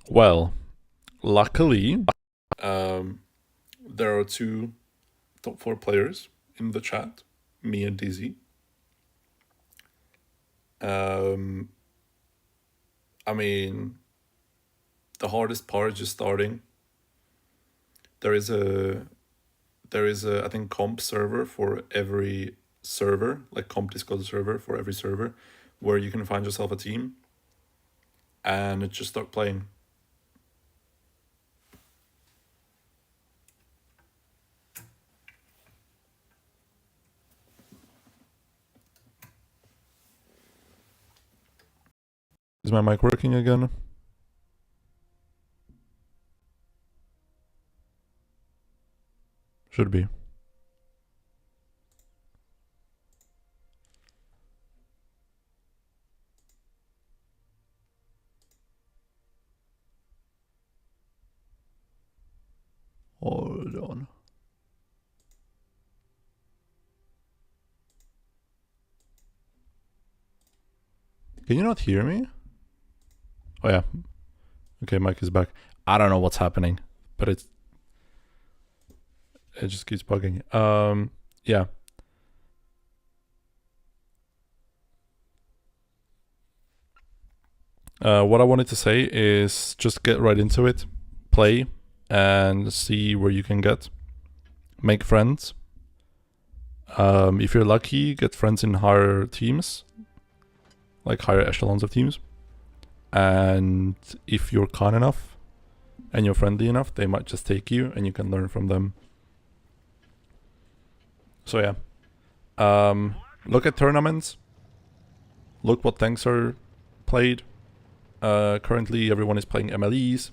Speaker 3: Well, luckily,
Speaker 1: there are 2 top 4 players in the chat, me and DZ. I mean, the hardest part is just starting. There is a I think comp server for every server, like comp Discord server for every server, where you can find yourself a team and just start playing.
Speaker 3: is my mic working again? Should be. Hold on. Can you not hear me? Oh yeah. Okay, mic is back. I don't know what's happening, but it just keeps bugging. Yeah. What I wanted to say is just get right into it, play, and see where you can get. Make friends. If you're lucky, get friends in higher teams, like higher echelons of teams. And if you're kind enough and you're friendly enough, they might just take you and you can learn from them. So yeah. Look at tournaments. Look what tanks are played. Currently everyone is playing MLEs,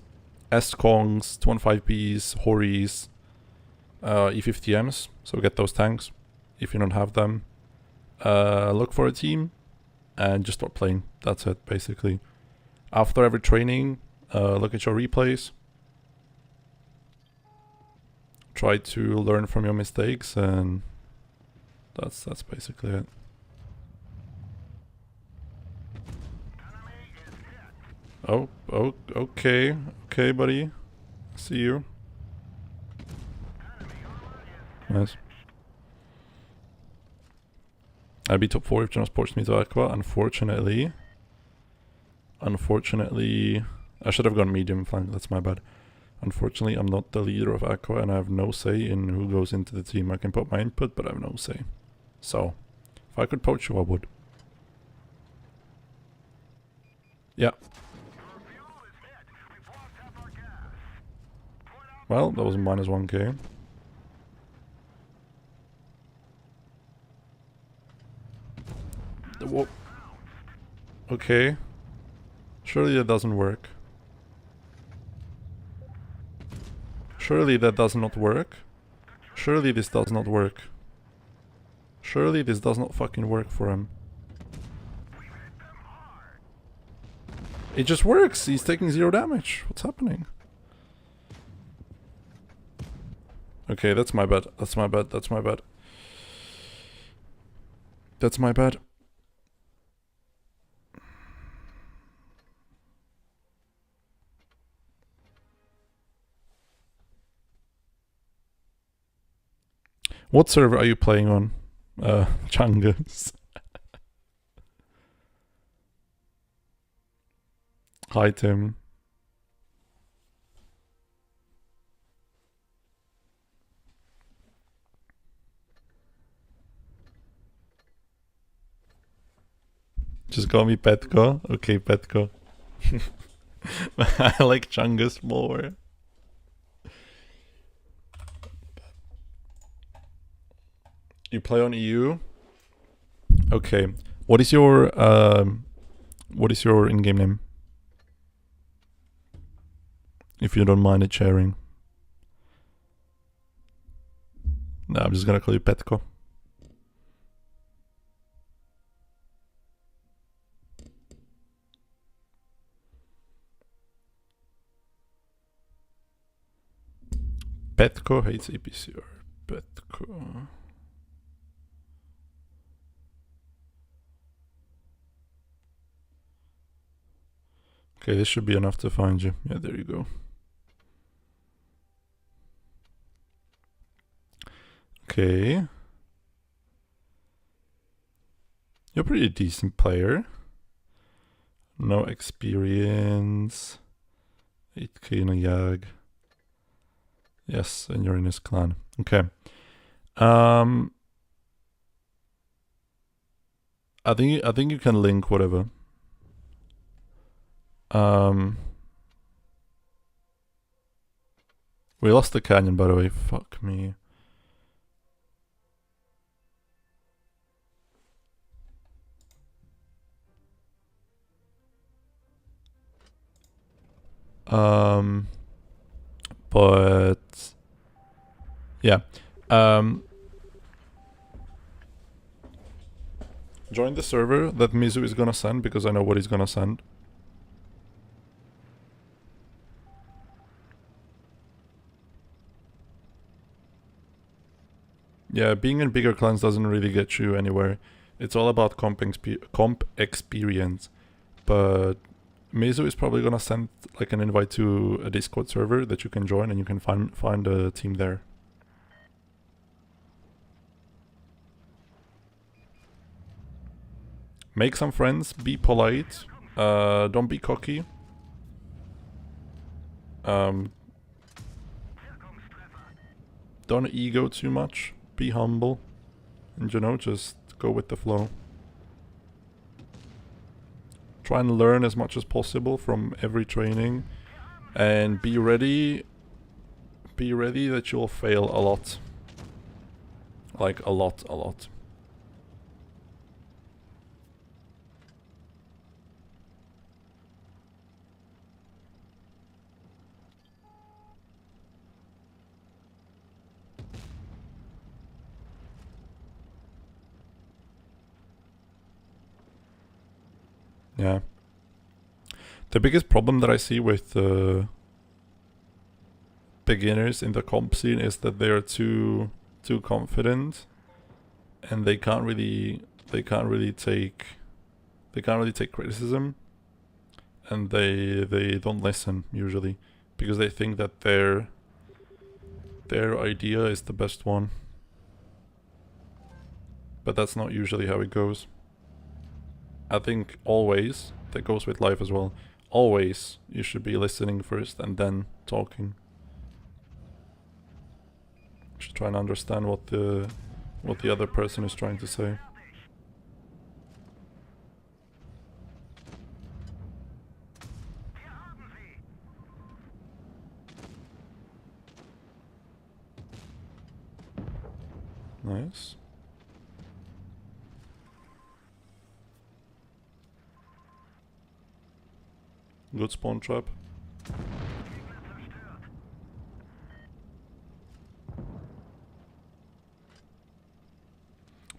Speaker 3: S-Kongs, 215Bs, Horis, E50Ms, so get those tanks if you don't have them. Look for a team and just start playing. That's it, basically. After every training, look at your replays. Try to learn from your mistakes, and that's basically it. Oh, okay, buddy. See you. Nice. I'd be top 4 if General Sports me to Aqua. Unfortunately, I should have gone medium flank. That's my bad. Unfortunately, I'm not the leader of Aqua, and I have no say in who goes into the team. I can put my input, but I have no say. So, if I could poach you, I would. Yeah. Well, that was minus 1k. Whoa. Okay. Surely that doesn't work. Surely that does not work. Surely this does not work. Surely this does not fucking work for him. It just works. He's taking 0 damage. What's happening? Okay, that's my bad. That's my bad. That's my bad. That's my bad. What server are you playing on? Chungus. Hi, Tim. Just call me Petko. Okay, Petko. I like Chungus more. You play on EU? Okay. What is your in-game name? If you don't mind it sharing. No, I'm just gonna call you Petko. Petko hates APCR. Petko. Okay, this should be enough to find you. Yeah, there you go. Okay. You're a pretty decent player. No experience. 8k in a Yag. Yes, and you're in his clan. Okay. I think you can link whatever. We lost the canyon, by the way. Fuck me. But yeah. Join the server that Mizu is gonna send, because I know what he's gonna send. Yeah, being in bigger clans doesn't really get you anywhere. It's all about comp experience. but Meizu is probably gonna send like an invite to a Discord server that you can join, and you can find a team there. Make some friends, be polite, don't be cocky. Don't ego too much, be humble, and you know, just go with the flow. Try and learn as much as possible from every training, and be ready that you'll fail a lot. Like a lot. Yeah. The biggest problem that I see with beginners in the comp scene is that they are too confident, and they can't really take criticism, and they don't listen usually because they think that their idea is the best one. But that's not usually how it goes. I think always, that goes with life as well, always you should be listening first and then talking. You should try and understand what the other person is trying to say. Nice. Good spawn trap.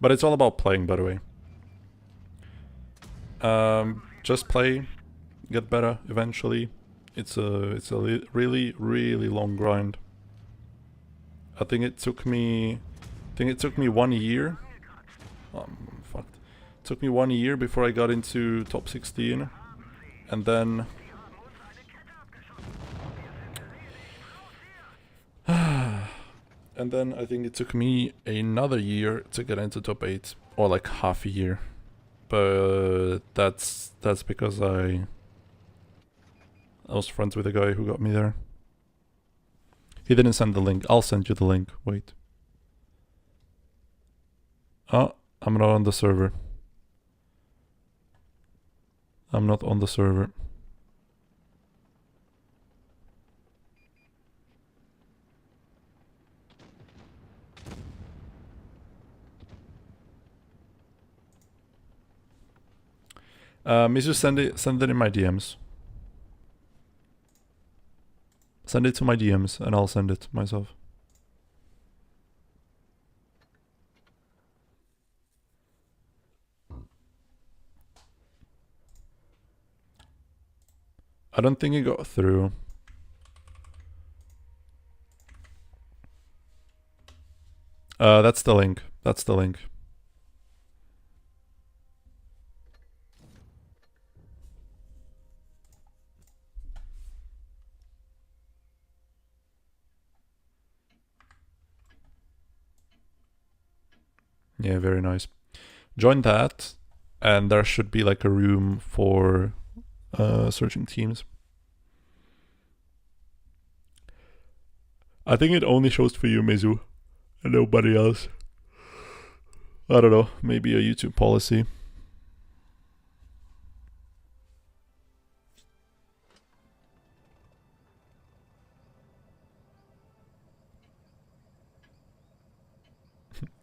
Speaker 3: But it's all about playing, by the way. Just play, get better eventually. It's a really long grind. I think it took me 1 year. Fucked. It took me 1 year before I got into top 16, and then I think it took me another year to get into top 8, or like half a year. But that's because I was friends with the guy who got me there. He didn't send the link. I'll send you the link. Wait. Oh, I'm not on the server. I'm not on the server. Mizu, send it in my DMs. Send it to my DMs and I'll send it myself. I don't think it got through. That's the link. That's the link. Yeah, very nice. Join that, and there should be like a room for searching teams. I think it only shows for you, Mizu, and nobody else. I don't know, maybe a YouTube policy.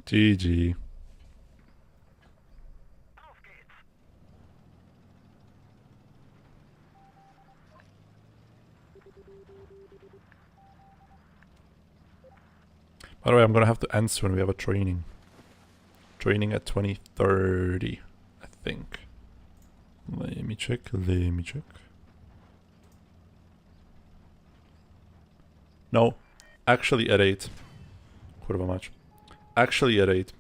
Speaker 3: GG. By the way, I'm gonna have to answer when we have a training. Training at 20:30, I think. Let me check. No, actually at 8. Quarter of a match. Actually at 8.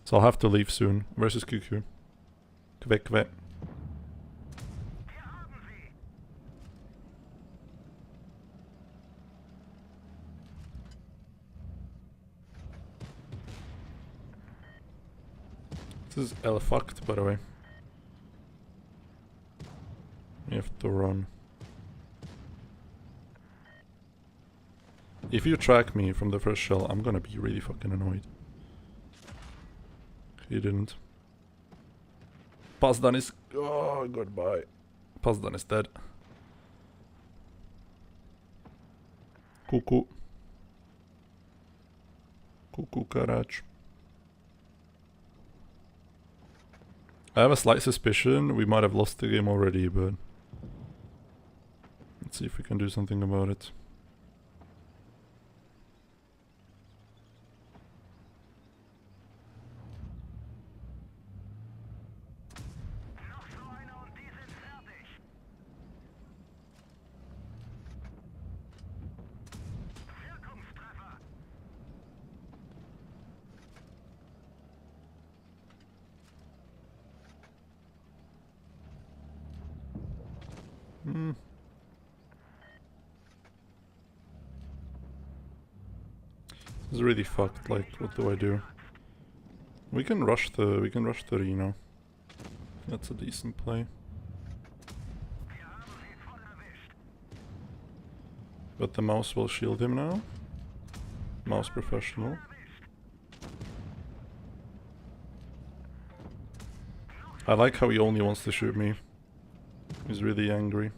Speaker 3: So I'll have to leave soon. Versus QQ. Kve. This is L fucked, by the way. We have to run. If you track me from the first shell, I'm gonna be really fucking annoyed. He didn't. Pazdan is... Oh, goodbye. Pazdan is dead. Cuckoo. Cuckoo Karach. I have a slight suspicion we might have lost the game already, but... Let's see if we can do something about it.
Speaker 2: Noch so einer und die sind fertig. Wirkungstreffer.
Speaker 3: This is really fucked, like, what do I do? We can rush the Reno. That's a decent play.
Speaker 2: Wir haben sie voll erwischt.
Speaker 3: But the mouse will shield him now. Mouse professional. I like how he only wants to shoot me. He's really angry.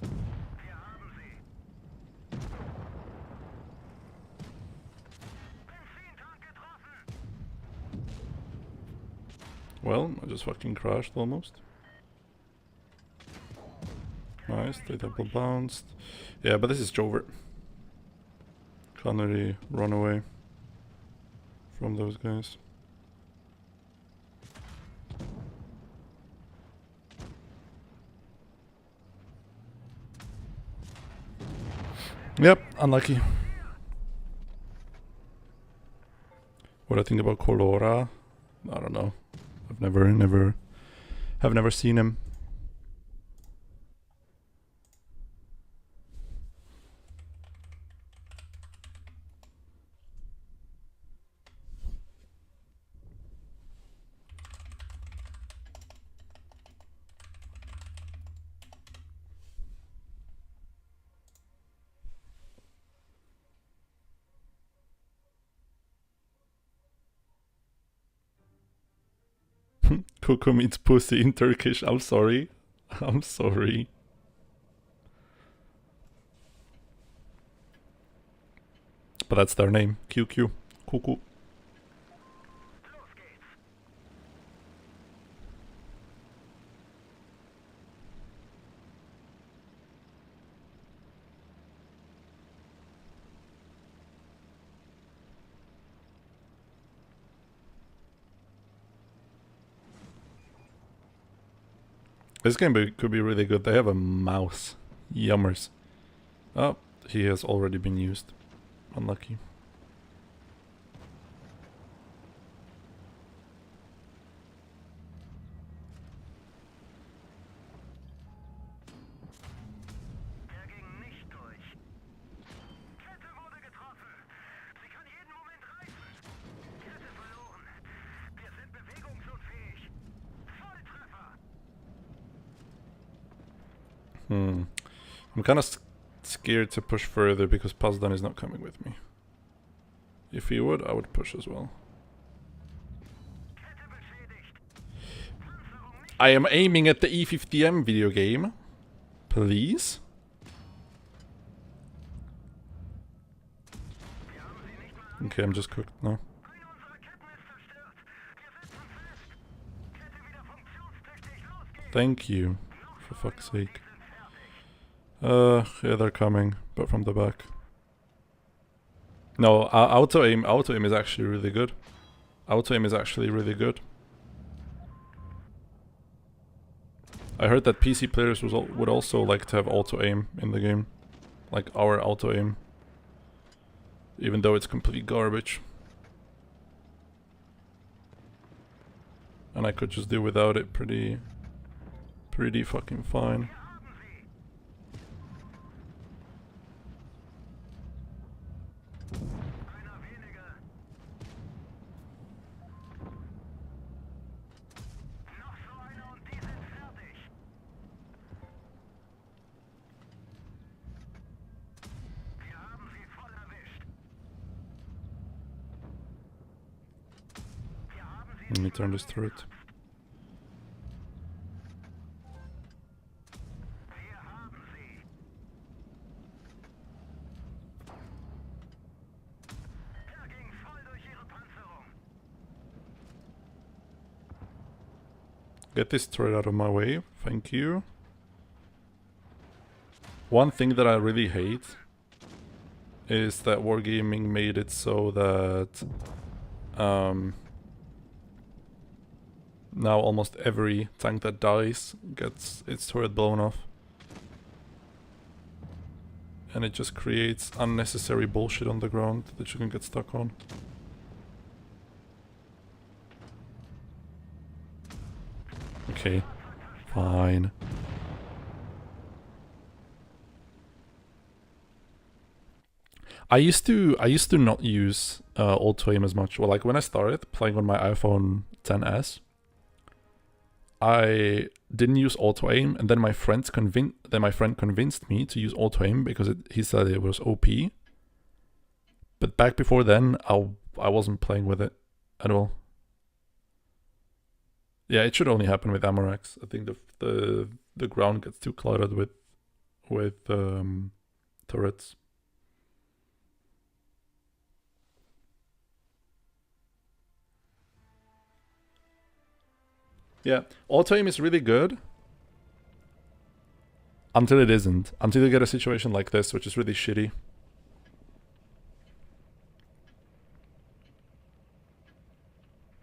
Speaker 2: Wir haben sie. Benzintank getroffen.
Speaker 3: Well, I just fucking crashed almost. Nice, they double bounced. Yeah, but this is Jover. Can't really run away from those guys. Yep, unlucky. What I think about Colora, I don't know. I've never seen him. Cuckoo means pussy in Turkish. I'm sorry. I'm sorry. But that's their name. QQ. Cuckoo.
Speaker 2: Los geht's.
Speaker 3: This game could be really good. They have a mouse. Yummers. Oh, he has already been used. Unlucky.
Speaker 2: Der ging nicht durch. Kette wurde getroffen. Sie kann jeden Moment reißen. Kette verloren. Wir sind bewegungsunfähig. Volltreffer.
Speaker 3: I'm kind of scared to push further because Pazdan is not coming with me. If he would, I would push as well.
Speaker 2: Kette beschädigt. Panzerung nicht.
Speaker 3: I am aiming at the E50M video game. Please?
Speaker 2: Wir haben sie nicht mal.
Speaker 3: Okay, I'm just cooked now.
Speaker 2: Eine unserer Ketten ist zerstört. Wir setzen fest. Kette wieder funktionstüchtig. Los geht's.
Speaker 3: Thank you. For fuck's sake.
Speaker 2: Die sind fertig.
Speaker 3: Yeah, they're coming, but from the back. No, auto aim is actually really good. Auto aim is actually really good. I heard that PC players would also like to have auto aim in the game, like our auto aim, even though it's complete garbage. And I could just do without it pretty fucking fine.
Speaker 2: Einer weniger.
Speaker 3: Let me turn this turret.
Speaker 2: Wir haben sie. Er ging voll durch ihre Panzerung.
Speaker 3: Get this turret out of my way, thank you. One thing that I really hate is that Wargaming made it so that now almost every tank that dies gets its turret blown off. And it just creates unnecessary bullshit on the ground that you can get stuck on. Okay, fine. I used to not use auto aim as much. Well, like when I started playing on my iPhone XS, I didn't use auto aim, and then my friend convinced me to use auto aim because he said it was OP. But back before then, I wasn't playing with it at all. Yeah, it should only happen with Amorax. I think the ground gets too cluttered with turrets. Yeah, auto aim is really good until it isn't. Until you get a situation like this, which is really shitty.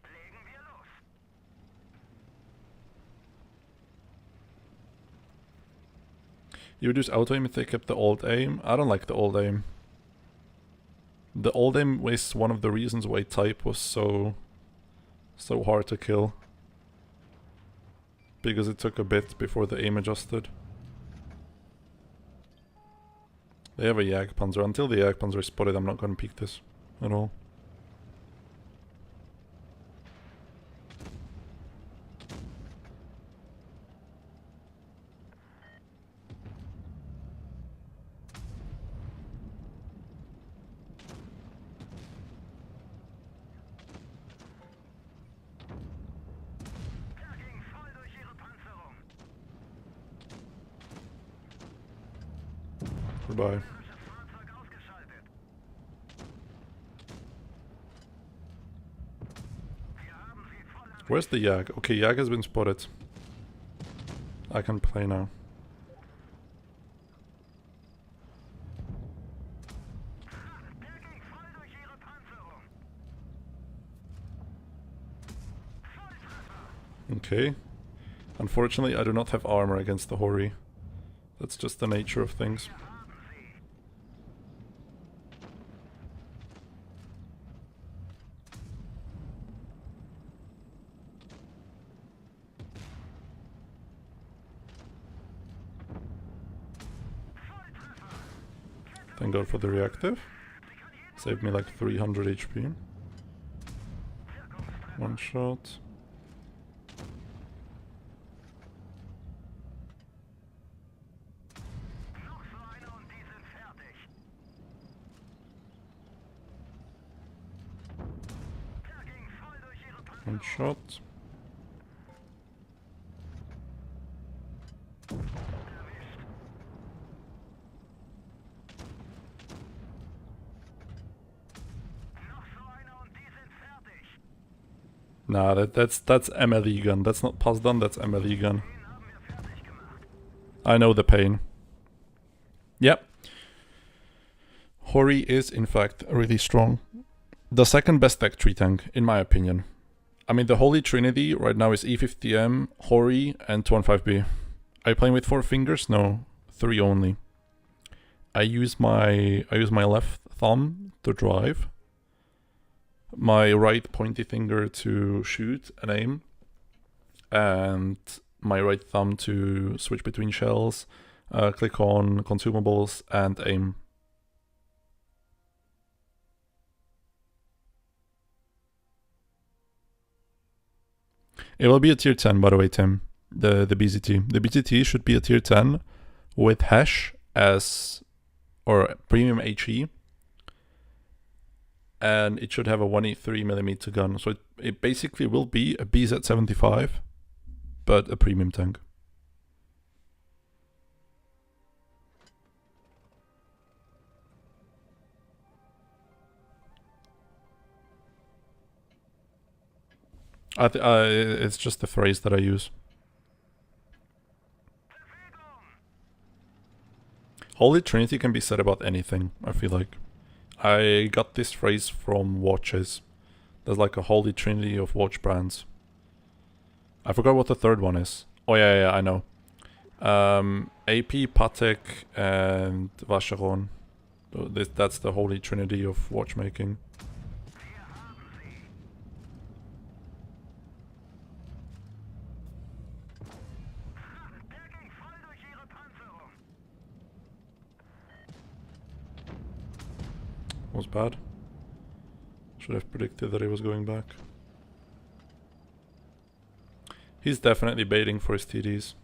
Speaker 2: Legen wir los.
Speaker 3: You would use auto aim if they kept the alt aim. I don't like the alt aim. The alt aim is one of the reasons why type was so hard to kill. Because it took a bit before the aim adjusted. They have a Jagdpanzer. Until the Jagdpanzer is spotted, I'm not gonna peek this at all.
Speaker 2: Er ging voll durch ihre Panzerung.
Speaker 3: Goodbye.
Speaker 2: Gegnerisches Fahrzeug ausgeschaltet. Wir haben sie voll erwischt.
Speaker 3: Where's the Jag? Okay, Jag has been spotted. I can play now.
Speaker 2: Der ging voll durch ihre Panzerung. Volltreffer.
Speaker 3: Okay. Unfortunately, I do not have armor against the Hori. That's just the nature of things.
Speaker 2: Wir haben sie. Volltreffer.
Speaker 3: Thank God for the reactive. Saved me like 300 HP. One shot.
Speaker 2: Noch so eine und die sind fertig. Der ging voll durch ihre Panzerung.
Speaker 3: One shot.
Speaker 2: Erwischt. Noch so eine und die sind fertig.
Speaker 3: Nah, that's MLE gun. That's not pass done, that's MLE gun.
Speaker 2: Den haben wir fertig gemacht.
Speaker 3: I know the pain. Yep. Hori is in fact really strong. The second best deck tree tank, in my opinion. I mean, the Holy Trinity right now is E50M, Hori, and 215B. Are you playing with 4 fingers? No, 3 only. I use my left thumb to drive, my right pointy finger to shoot and aim, and my right thumb to switch between shells, click on consumables, and aim. It will be a tier 10, by the way, Tim. The BZT. The BZT should be a tier 10 with hash as, or premium HE, and it should have a 183mm gun. So it basically will be a BZ-75, but a premium tank. It's just the phrase that I use. Holy Trinity can be said about anything, I feel like. I got this phrase from watches. There's like a holy trinity of watch brands. I forgot what the third one is. Oh yeah, I know. AP, Patek, and Vacheron. That's the holy trinity of watchmaking. Was bad. Should have predicted that he was going back. He's definitely baiting for his TDs.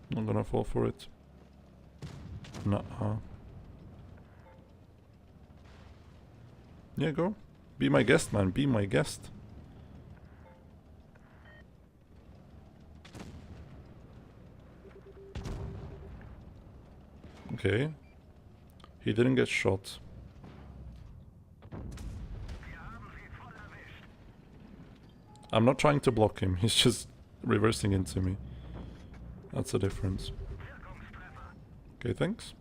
Speaker 3: Not gonna fall for it. Nuh-uh. Yeah, go. Be my guest, man. Be my guest. Okay. He didn't get shot. I'm not trying to block him, he's just reversing into me. That's the difference. Okay, thanks.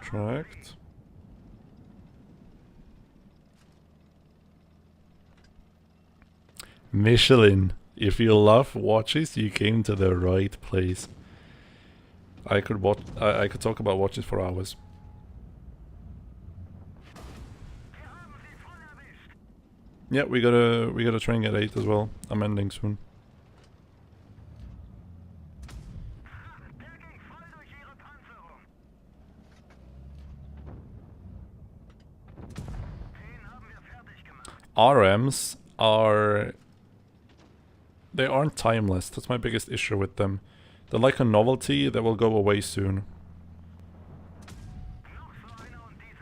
Speaker 3: Tracked. Michelin. If you love watches, you came to the right place. I could talk about watches for hours. Yeah, we gotta train at 8 as well. I'm ending soon. RMs are... They aren't timeless, that's my biggest issue with them. They're like a novelty that will go away soon.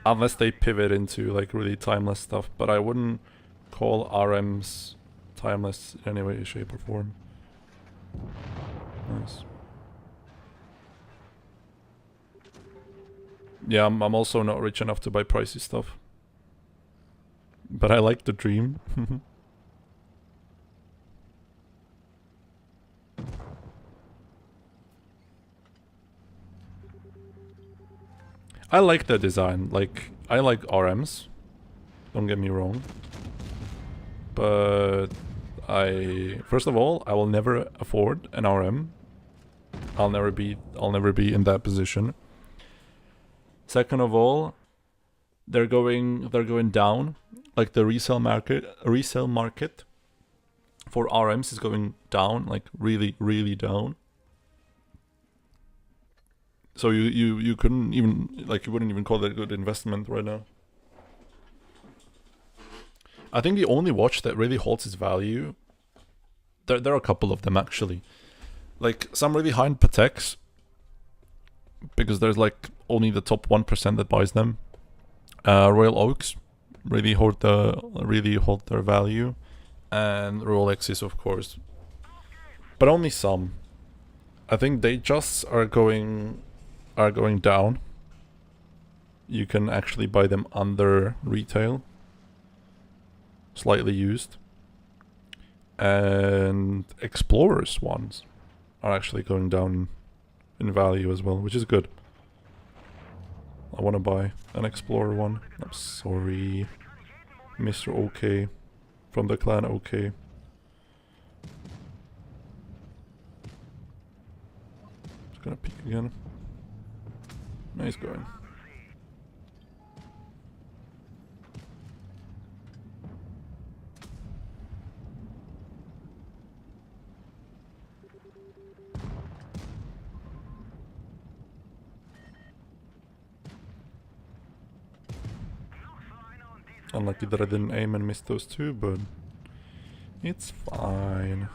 Speaker 3: Unless they pivot into like really timeless stuff, but I wouldn't call RMs timeless in any way, shape or form. Nice. Yeah, I'm also not rich enough to buy pricey stuff. But I like the dream. I like the design, like, I like RMs, don't get me wrong, but first of all, I will never afford an RM, I'll never be in that position. Second of all, they're going down, like the resale market for RMs is going down, like really down. So you couldn't even, like, you wouldn't even call that a good investment right now. I think the only watch that really holds its value, there are a couple of them actually. Like some really high-end Pateks, because there's like only the top 1% that buys them. Royal Oaks really hold their value, and Rolexes of course, but only some. I think they just are going down. You can actually buy them under retail, slightly used, and Explorers ones are actually going down in value as well, which is good. I want to buy an Explorer one. I'm sorry, Mr. OK from the clan OK. Just gonna peek again. Nice going. Unlucky that I didn't aim and missed those two, but It's fine.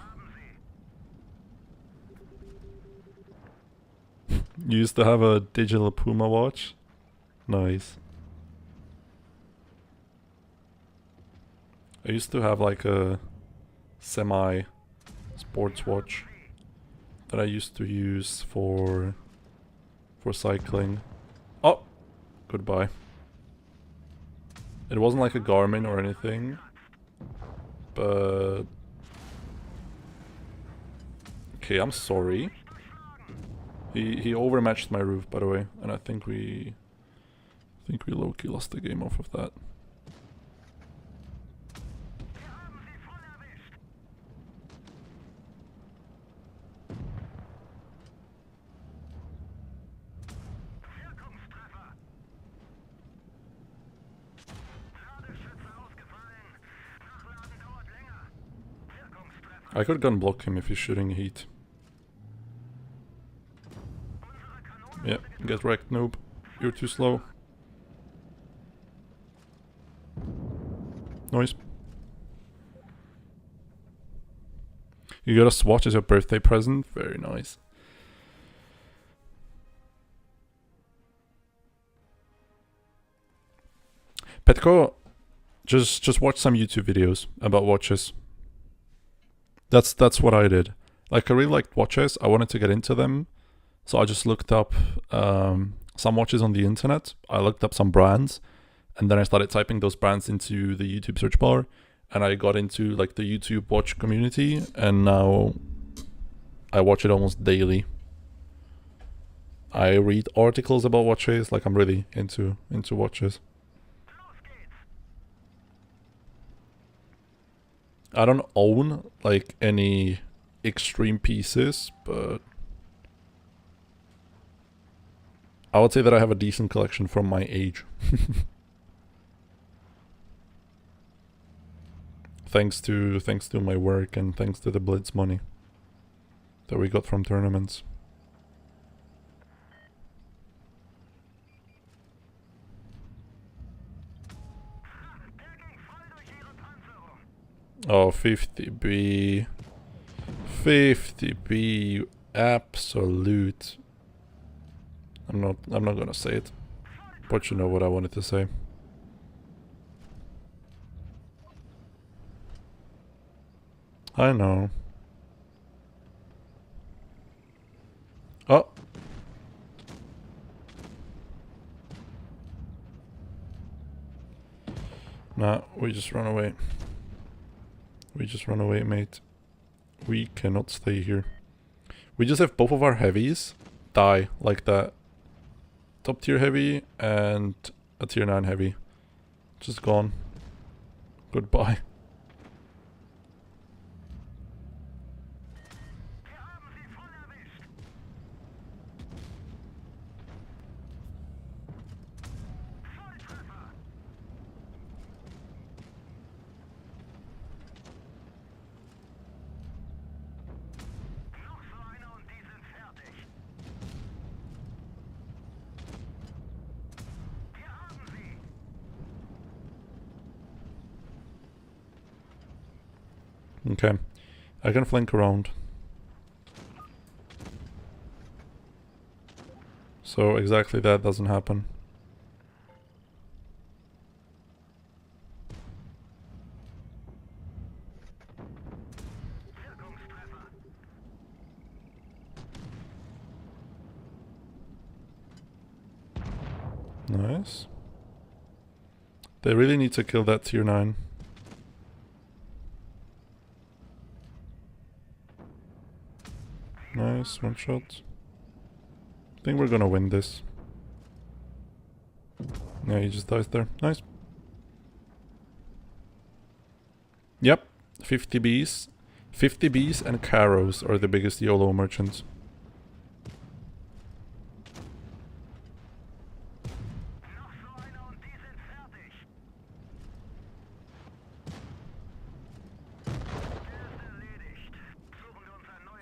Speaker 3: You used to have a digital Puma watch? Nice. I used to have like a semi sports watch that I used to use for cycling. Oh, goodbye. It wasn't like a Garmin or anything, but okay, I'm sorry. He overmatched my roof, by the way, and I think we low-key lost the game off of that. I could gun block him if he's shooting heat. Yeah, get wrecked, noob. You're too slow. Noise. You got a Swatch as your birthday present? Very nice. Petko, just watch some YouTube videos about watches. That's what I did. Like, I really liked watches. I wanted to get into them. So I just looked up some watches on the internet. I looked up some brands. And then I started typing those brands into the YouTube search bar. And I got into like the YouTube watch community. And now I watch it almost daily. I read articles about watches. Like, I'm really into watches. I don't own like any extreme pieces, but I would say that I have a decent collection from my age. Thanks to my work and thanks to the Blitz money that we got from tournaments. Oh, 50B. 50B. Absolute. I'm not gonna say it. But you know what I wanted to say. I know. Oh. Nah, we just run away. We just run away, mate. We cannot stay here. We just have both of our heavies die like that. Top tier heavy and a tier 9 heavy. Just gone. Goodbye. Okay, I can flank around. So exactly that doesn't happen. Nice. They really need to kill that tier 9. Nice, one shot. I think we're gonna win this. Yeah, he just dies there. Nice. Yep, 50 Bs. 50 Bs and Caros are the biggest YOLO merchants.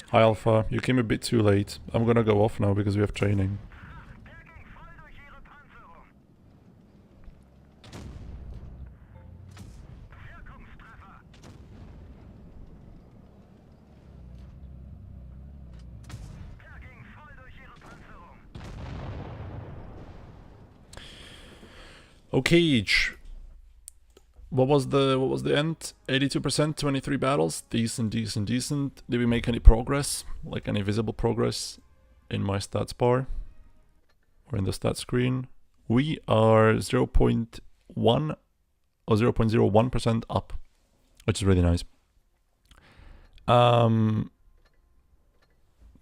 Speaker 3: Hi Alpha, you came a bit too late. I'm gonna go off now because we have training. Okay, what was the end? 82%, 23 battles. Decent. Did we make any progress? Like any visible progress in my stats bar or in the stats screen? We are 0.1 or 0.01% up, which is really nice.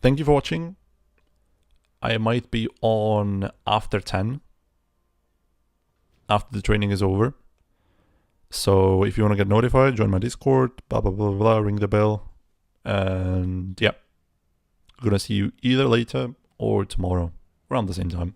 Speaker 3: Thank you for watching. I might be on after 10, after the training is over. So if you want to get notified, join my Discord, blah, blah, blah, blah, ring the bell. And yeah, I'm gonna see you either later or tomorrow around the same time.